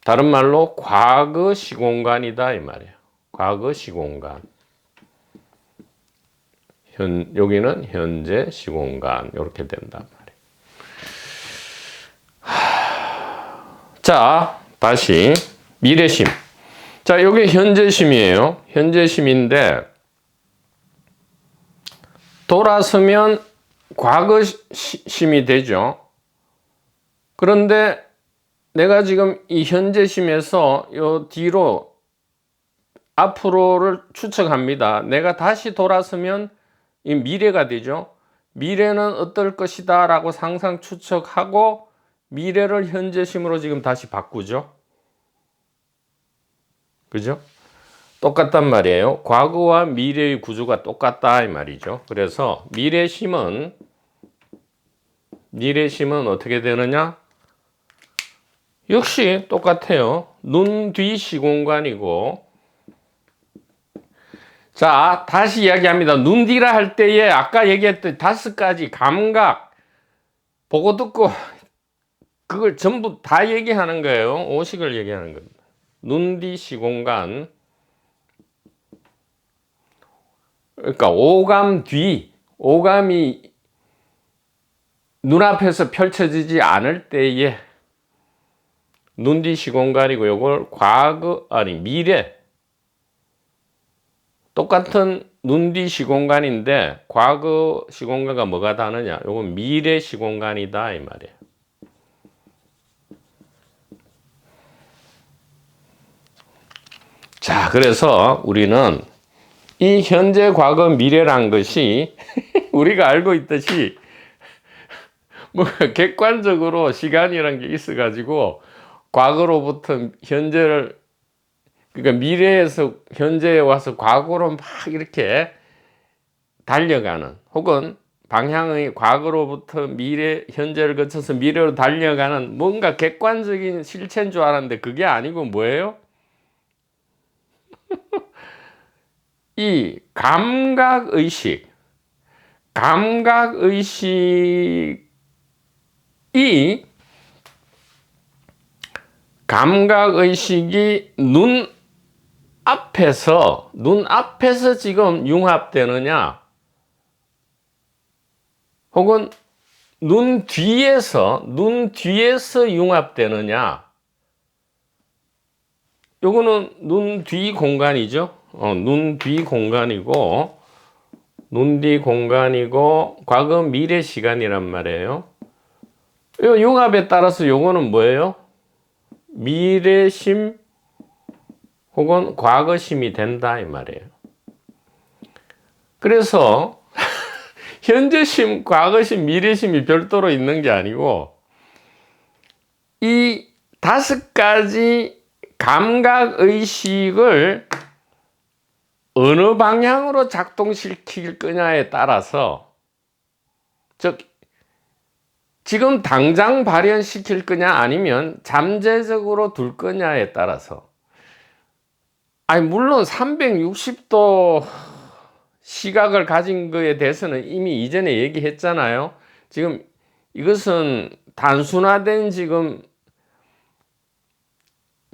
다른 말로 과거 시공간이다 이 말이에요. 과거 시공간. 여기는 현재 시공간 이렇게 된단 말이에요. 자, 다시 미래심. 자, 여기 현재심이에요. 현재심인데 돌아서면 과거심이 되죠. 그런데 내가 지금 이 현재심에서 요 뒤로 앞으로를 추측합니다. 내가 다시 돌아서면 이 미래가 되죠. 미래는 어떨 것이다 라고 상상 추측하고 미래를 현재심으로 지금 다시 바꾸죠. 그죠? 똑같단 말이에요. 과거와 미래의 구조가 똑같다 이 말이죠. 그래서 미래심은 어떻게 되느냐? 역시 똑같아요. 눈 뒤 시공간이고. 자, 다시 이야기합니다. 눈 뒤라 할 때에 아까 얘기했던 5가지 감각 보고 듣고 그걸 전부 다 얘기하는 거예요. 오식을 얘기하는 겁니다. 눈 뒤 시공간. 그러니까 오감이 눈앞에서 펼쳐지지 않을 때에 눈 뒤 시공간이고 이걸 미래. 똑같은 눈 뒤 시공간인데 과거 시공간과 뭐가 다르냐? 이건 미래 시공간이다 이 말이에요. 자, 그래서 우리는 이 현재, 과거, 미래란 것이 우리가 알고 있듯이 뭐 객관적으로 시간이란 게 있어가지고 과거로부터 현재를 그러니까 미래에서 현재에 와서 과거로 막 이렇게 달려가는 혹은 방향의 과거로부터 미래, 현재를 거쳐서 미래로 달려가는 뭔가 객관적인 실체인 줄 알았는데 그게 아니고 뭐예요? 이 감각의식이 눈앞에서 지금 융합되느냐 혹은 눈 뒤에서 융합되느냐 요거는 눈 뒤 공간이죠. 눈 뒤 공간이고 과거 미래 시간이란 말이에요. 요 융합에 따라서 요거는 뭐예요? 미래심 혹은 과거심이 된다 이 말이에요. 그래서 현재심, 과거심, 미래심이 별도로 있는 게 아니고 이 5가지 감각의식을 어느 방향으로 작동시킬 거냐에 따라서, 즉 지금 당장 발현시킬 거냐 아니면 잠재적으로 둘 거냐에 따라서, 아니 물론 360도 시각을 가진 거에 대해서는 이미 이전에 얘기했잖아요. 지금 이것은 단순화된 지금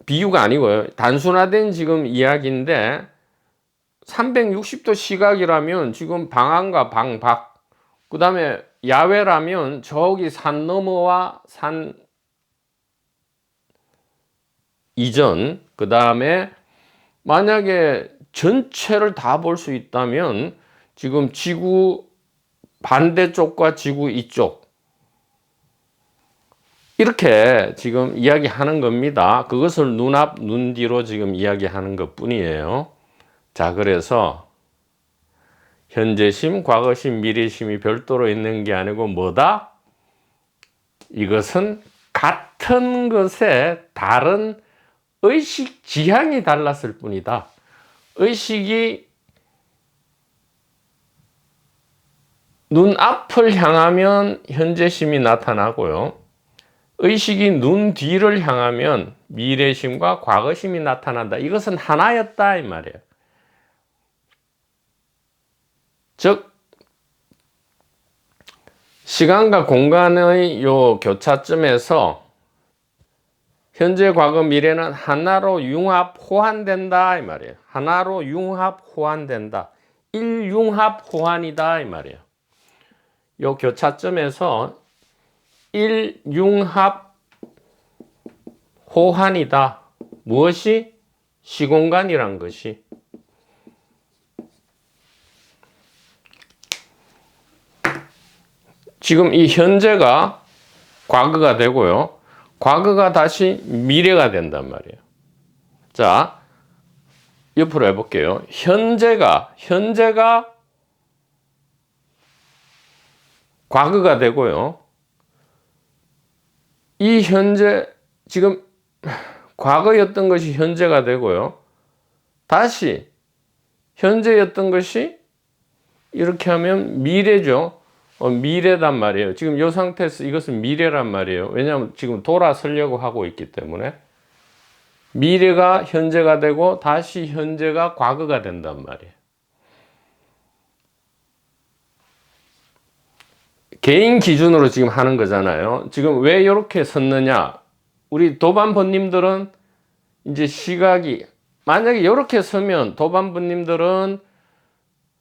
비유가 아니고요. 단순화된 지금 이야기인데, 360도 시각이라면 지금 방안과 방밖, 그 다음에 야외라면 저기 산 너머와 산 이전, 그 다음에 만약에 전체를 다 볼 수 있다면 지금 지구 반대쪽과 지구 이쪽, 이렇게 지금 이야기하는 겁니다. 그것을 눈앞 눈뒤로 지금 이야기하는 것 뿐이에요. 자, 그래서 현재심, 과거심, 미래심이 별도로 있는 게 아니고 뭐다? 이것은 같은 것에 다른 의식 지향이 달랐을 뿐이다. 의식이 눈앞을 향하면 현재심이 나타나고요. 의식이 눈 뒤를 향하면 미래심과 과거심이 나타난다. 이것은 하나였다 이 말이에요. 즉 시간과 공간의 요 교차점에서 현재, 과거, 미래는 하나로 융합 호환된다 이 말이에요. 하나로 융합 호환된다. 일융합 호환이다 이 말이에요. 요 교차점에서 일융합 호환이다. 무엇이? 시공간이란 것이. 지금 이 현재가 과거가 되고요. 과거가 다시 미래가 된단 말이에요. 자, 옆으로 해볼게요. 현재가 과거가 되고요. 이 현재, 지금 과거였던 것이 현재가 되고요. 다시 현재였던 것이 이렇게 하면 미래죠. 미래단 말이에요. 지금 이 상태에서 이것은 미래란 말이에요. 왜냐하면 지금 돌아서려고 하고 있기 때문에. 미래가 현재가 되고 다시 현재가 과거가 된단 말이에요. 개인 기준으로 지금 하는 거잖아요. 지금 왜 이렇게 섰느냐? 우리 도반부님들은 이제 시각이, 만약에 이렇게 서면 도반부님들은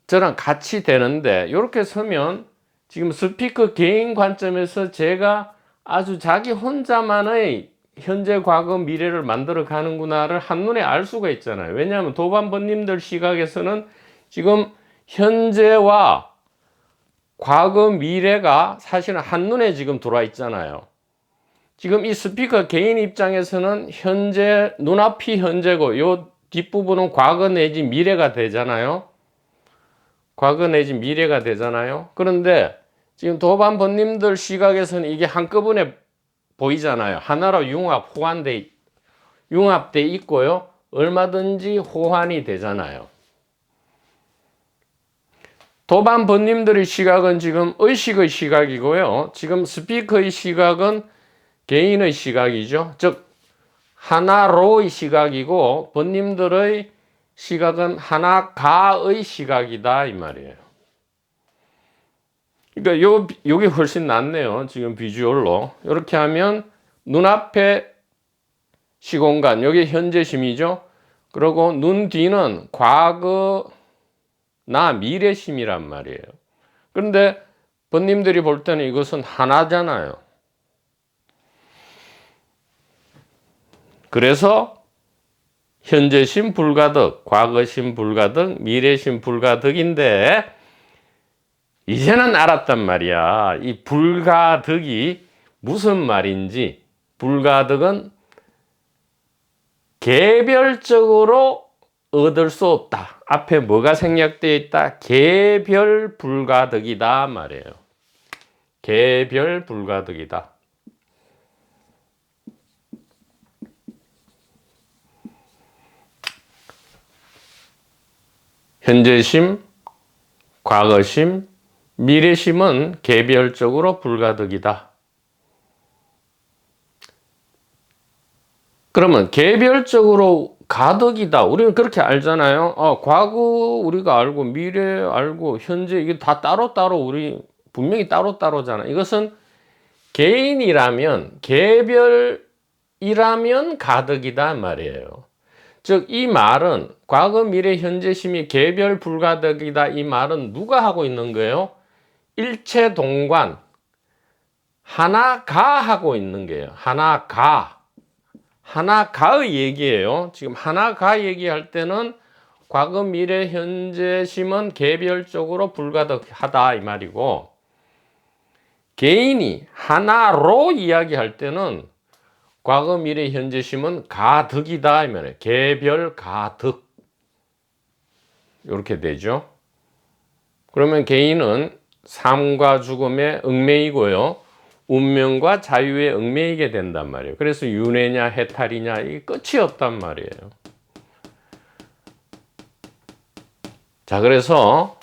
저랑 같이 되는데, 이렇게 서면 지금 스피커 개인 관점에서 제가 아주 자기 혼자만의 현재, 과거, 미래를 만들어 가는구나를 한눈에 알 수가 있잖아요. 왜냐하면 도반부님들 시각에서는 지금 현재와 과거, 미래가 사실은 한눈에 지금 들어와 있잖아요. 지금 이 스피커 개인 입장에서는 현재, 눈앞이 현재고 요 뒷부분은 과거 내지 미래가 되잖아요. 과거 내지 미래가 되잖아요. 그런데 지금 도반부님들 시각에서는 이게 한꺼번에 보이잖아요. 하나로 융합돼 있고요. 얼마든지 호환이 되잖아요. 도반부님들의 시각은 지금 의식의 시각이고요. 지금 스피커의 시각은 개인의 시각이죠. 즉 하나로의 시각이고, 번님들의 시각은 하나가의 시각이다 이 말이에요. 그러니까 요게 훨씬 낫네요. 지금 비주얼로 이렇게 하면 눈앞에 시공간, 여기 현재심이죠. 그리고 눈 뒤는 과거나 미래심이란 말이에요. 그런데 번님들이 볼 때는 이것은 하나잖아요. 그래서 현재심 불가득, 과거심 불가득, 미래심 불가득인데, 이제는 알았단 말이야. 이 불가득이 무슨 말인지. 불가득은 개별적으로 얻을 수 없다. 앞에 뭐가 생략되어 있다? 개별 불가득이다 말이에요. 개별 불가득이다. 현재심, 과거심, 미래심은 개별적으로 불가득이다. 그러면 개별적으로 가득이다. 우리는 그렇게 알잖아요. 과거 우리가 알고, 미래 알고, 현재 이게 다 따로따로 우리 분명히 따로따로잖아. 이것은 개인이라면, 개별이라면 가득이다 말이에요. 즉, 이 말은 과거, 미래, 현재심이 개별 불가득이다. 이 말은 누가 하고 있는 거예요? 일체 동관, 하나가 하고 있는 거예요. 하나가. 하나가의 얘기예요. 지금 하나가 얘기할 때는 과거, 미래, 현재심은 개별적으로 불가득하다 이 말이고, 개인이 하나로 이야기할 때는 과거, 미래, 현재심은 가득이다 이 말이에요. 개별 가득. 이렇게 되죠. 그러면 개인은 삶과 죽음의 얽매이고요, 운명과 자유에 얽매이게 된단 말이에요. 그래서 윤회냐 해탈이냐 이게 끝이 없단 말이에요. 자, 그래서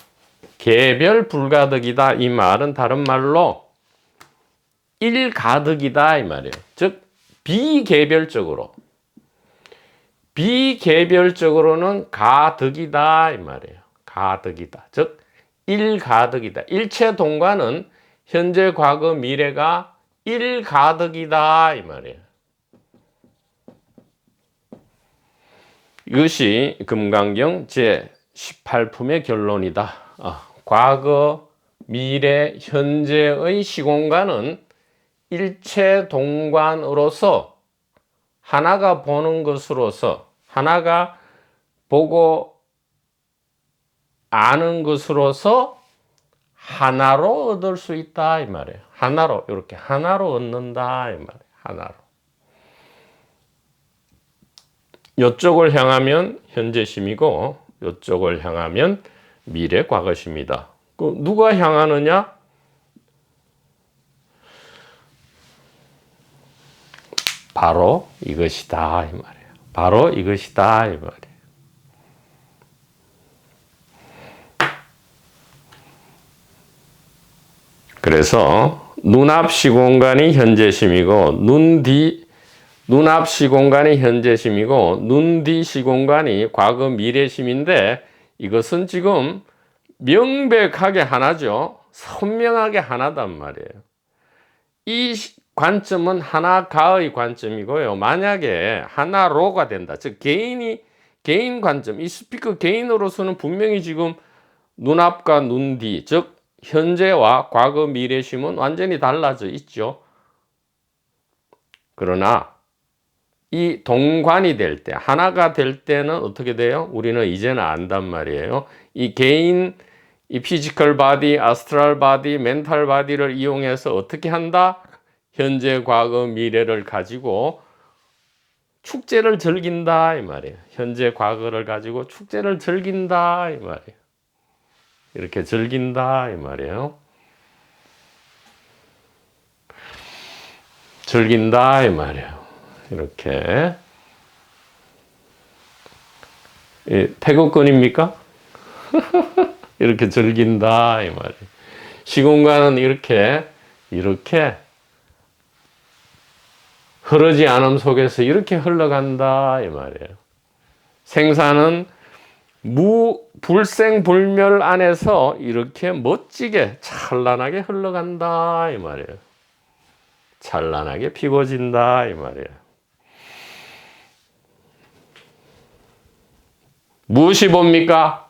개별 불가득이다 이 말은 다른 말로 일가득이다 이 말이에요. 즉 비개별적으로는 가득이다 이 말이에요. 가득이다. 즉 일가득이다. 일체 동관은 현재, 과거, 미래가 일가득이다 이 말이에요. 이것이 금강경 제18품의 결론이다. 과거, 미래, 현재의 시공간은 일체 동관으로서 하나가 보는 것으로서, 하나가 보고 아는 것으로서 하나로 얻을 수 있다 이 말이에요. 하나로, 이렇게 하나로 얻는다 이 말이에요. 하나로. 이쪽을 향하면 현재심이고 이쪽을 향하면 미래 과거심이다. 누가 향하느냐? 바로 이것이다 이 말이에요. 바로 이것이다 이 말이에요. 그래서 눈앞 시공간이 현재심이고 눈앞 시공간이 현재심이고 눈 뒤 시공간이 과거 미래심인데, 이것은 지금 명백하게 하나죠. 선명하게 하나단 말이에요. 이 관점은 하나가의 관점이고요. 만약에 하나로가 된다. 즉 개인 관점, 이 스피커 개인으로서는 분명히 지금 눈앞과 눈 뒤, 즉 현재와 과거 미래심은 완전히 달라져 있죠. 그러나 이 동관이 될 때, 하나가 될 때는 어떻게 돼요? 우리는 이제는 안단 말이에요. 이 개인, 이 피지컬 바디, 아스트랄 바디, 멘탈 바디를 이용해서 어떻게 한다? 현재, 과거, 미래를 가지고 축제를 즐긴다 이 말이에요. 현재, 과거를 가지고 축제를 즐긴다 이 말이에요. 이렇게 즐긴다 이 말이에요. 즐긴다 이 말이에요. 이렇게. 태극권입니까? 이렇게 즐긴다 이 말이에요. 시공간은 이렇게 흐르지 않음 속에서 이렇게 흘러간다 이 말이에요. 생사는 불생불멸 안에서 이렇게 멋지게 찬란하게 흘러간다 이 말이에요. 찬란하게 피고진다 이 말이에요. 무엇이 봅니까?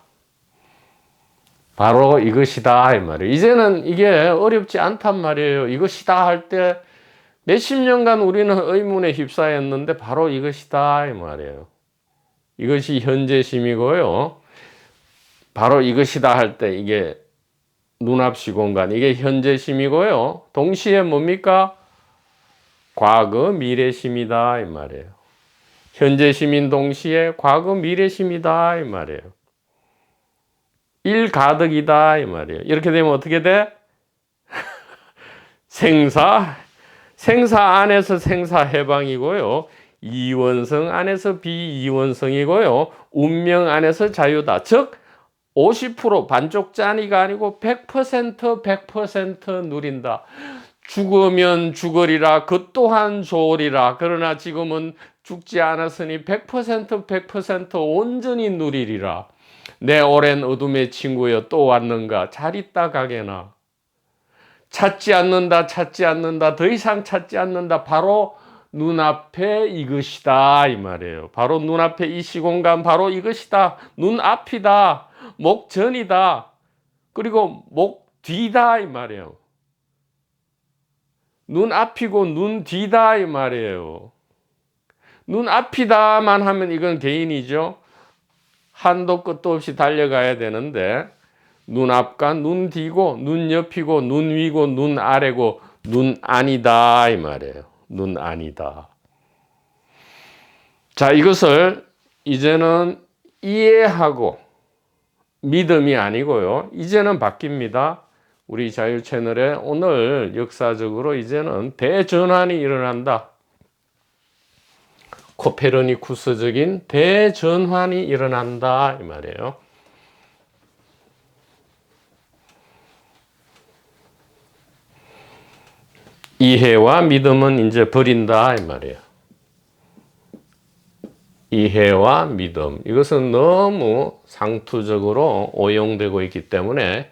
바로 이것이다 이 말이에요. 이제는 이게 어렵지 않단 말이에요. 이것이다 할 때 몇십 년간 우리는 의문에 휩싸였는데 바로 이것이다 이 말이에요. 이것이 현재심이고요. 바로 이것이다 할 때 이게 눈앞 시공간, 이게 현재심이고요. 동시에 뭡니까? 과거 미래심이다 이 말이에요. 현재심인 동시에 과거 미래심이다 이 말이에요. 일가득이다 이 말이에요. 이렇게 되면 어떻게 돼? 생사 안에서 생사 해방이고요. 이원성 안에서 비이원성이고요. 운명 안에서 자유다. 즉 50% 반쪽짜리가 아니고 100% 누린다. 죽으면 죽으리라 그 또한 좋으리라. 그러나 지금은 죽지 않았으니 100% 온전히 누리리라. 내 오랜 어둠의 친구여 또 왔는가. 잘 있다 가게나. 찾지 않는다 더 이상 찾지 않는다. 바로 눈앞에 이것이다 이 말이에요. 바로 눈앞에 이 시공간 바로 이것이다. 눈앞이다. 목전이다. 그리고 목 뒤다 이 말이에요. 눈앞이고 눈 뒤다 이 말이에요. 눈앞이다만 하면 이건 개인이죠. 한도 끝도 없이 달려가야 되는데 눈앞과 눈 뒤고 눈 옆이고 눈 위고 눈 아래고 눈 아니다 이 말이에요. 눈 아니다. 자, 이것을 이제는 이해하고 믿음이 아니고요. 이제는 바뀝니다. 우리 자유 채널에 오늘 역사적으로 이제는 대전환이 일어난다. 코페르니쿠스적인 대전환이 일어난다 이 말이에요. 이해와 믿음은 이제 버린다 이 말이에요. 이해와 믿음, 이것은 너무 상투적으로 오용되고 있기 때문에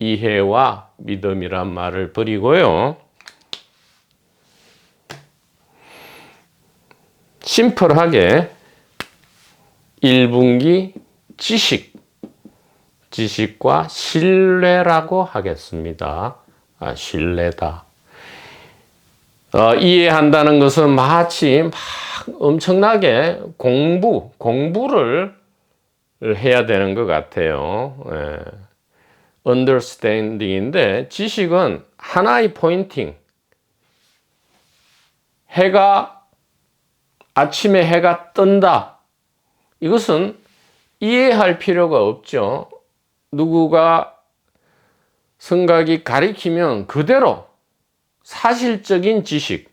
이해와 믿음이란 말을 버리고요. 심플하게 1분기 지식과 신뢰라고 하겠습니다. 신뢰다. 이해한다는 것은 마치 막 엄청나게 공부를 해야 되는 것 같아요. understanding인데 지식은 하나의 포인팅. 아침에 해가 뜬다. 이것은 이해할 필요가 없죠. 누구가 성각이 가리키면 그대로 사실적인 지식,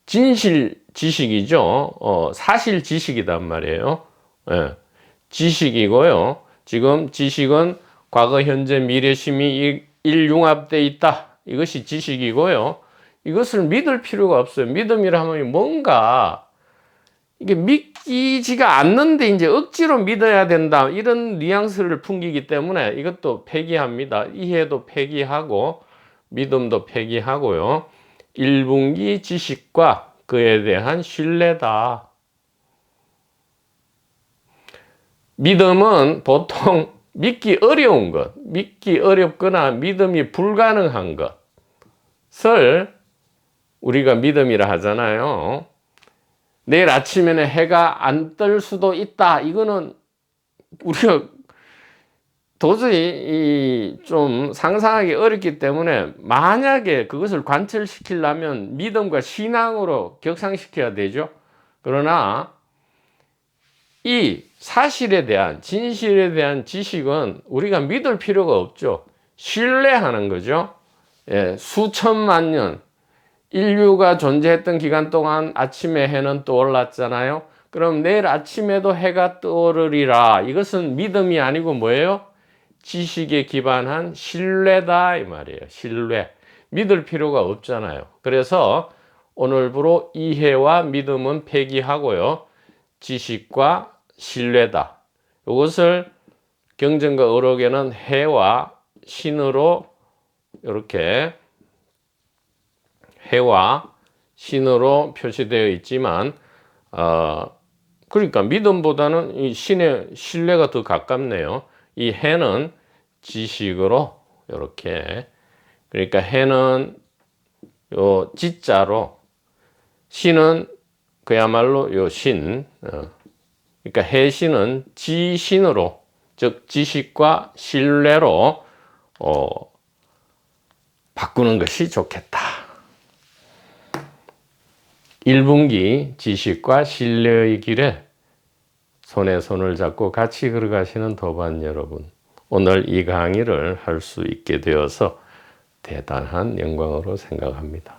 진실 지식이죠. 사실 지식이란 말이에요. 지식이고요. 지금 지식은 과거, 현재, 미래, 심의 일융합되어 있다. 이것이 지식이고요. 이것을 믿을 필요가 없어요. 믿음이라 하면 뭔가 이게 믿기지가 않는데 이제 억지로 믿어야 된다. 이런 뉘앙스를 풍기기 때문에 이것도 폐기합니다. 이해도 폐기하고 믿음도 폐기하고요. 1분기 지식과 그에 대한 신뢰다. 믿음은 보통 믿기 어려운 것, 믿기 어렵거나 믿음이 불가능한 것을 우리가 믿음이라 하잖아요. 내일 아침에는 해가 안 뜰 수도 있다. 이거는 우리가 도저히 좀 상상하기 어렵기 때문에 만약에 그것을 관철시키려면 믿음과 신앙으로 격상시켜야 되죠. 그러나 이 사실에 대한, 진실에 대한 지식은 우리가 믿을 필요가 없죠. 신뢰하는 거죠. 수천만 년 인류가 존재했던 기간 동안 아침에 해는 떠올랐잖아요. 그럼 내일 아침에도 해가 떠오르리라. 이것은 믿음이 아니고 뭐예요? 지식에 기반한 신뢰다 이 말이에요. 신뢰. 믿을 필요가 없잖아요. 그래서 오늘부로 이해와 믿음은 폐기하고요. 지식과 신뢰다. 이것을 경전과 어록에는 해와 신으로 이렇게 해와 신으로 표시되어 있지만 그러니까 믿음보다는 이 신의 신뢰가 더 가깝네요. 이 해는 지식으로 이렇게, 그러니까 해는 요 지자로, 신은 그야말로 요 신, 그러니까 해신은 지신으로, 즉 지식과 신뢰로 바꾸는 것이 좋겠다. 1분기 지식과 신뢰의 길에 손에 손을 잡고 같이 걸어가시는 도반 여러분, 오늘 이 강의를 할 수 있게 되어서 대단한 영광으로 생각합니다.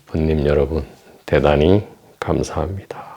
부님 여러분, 대단히 감사합니다.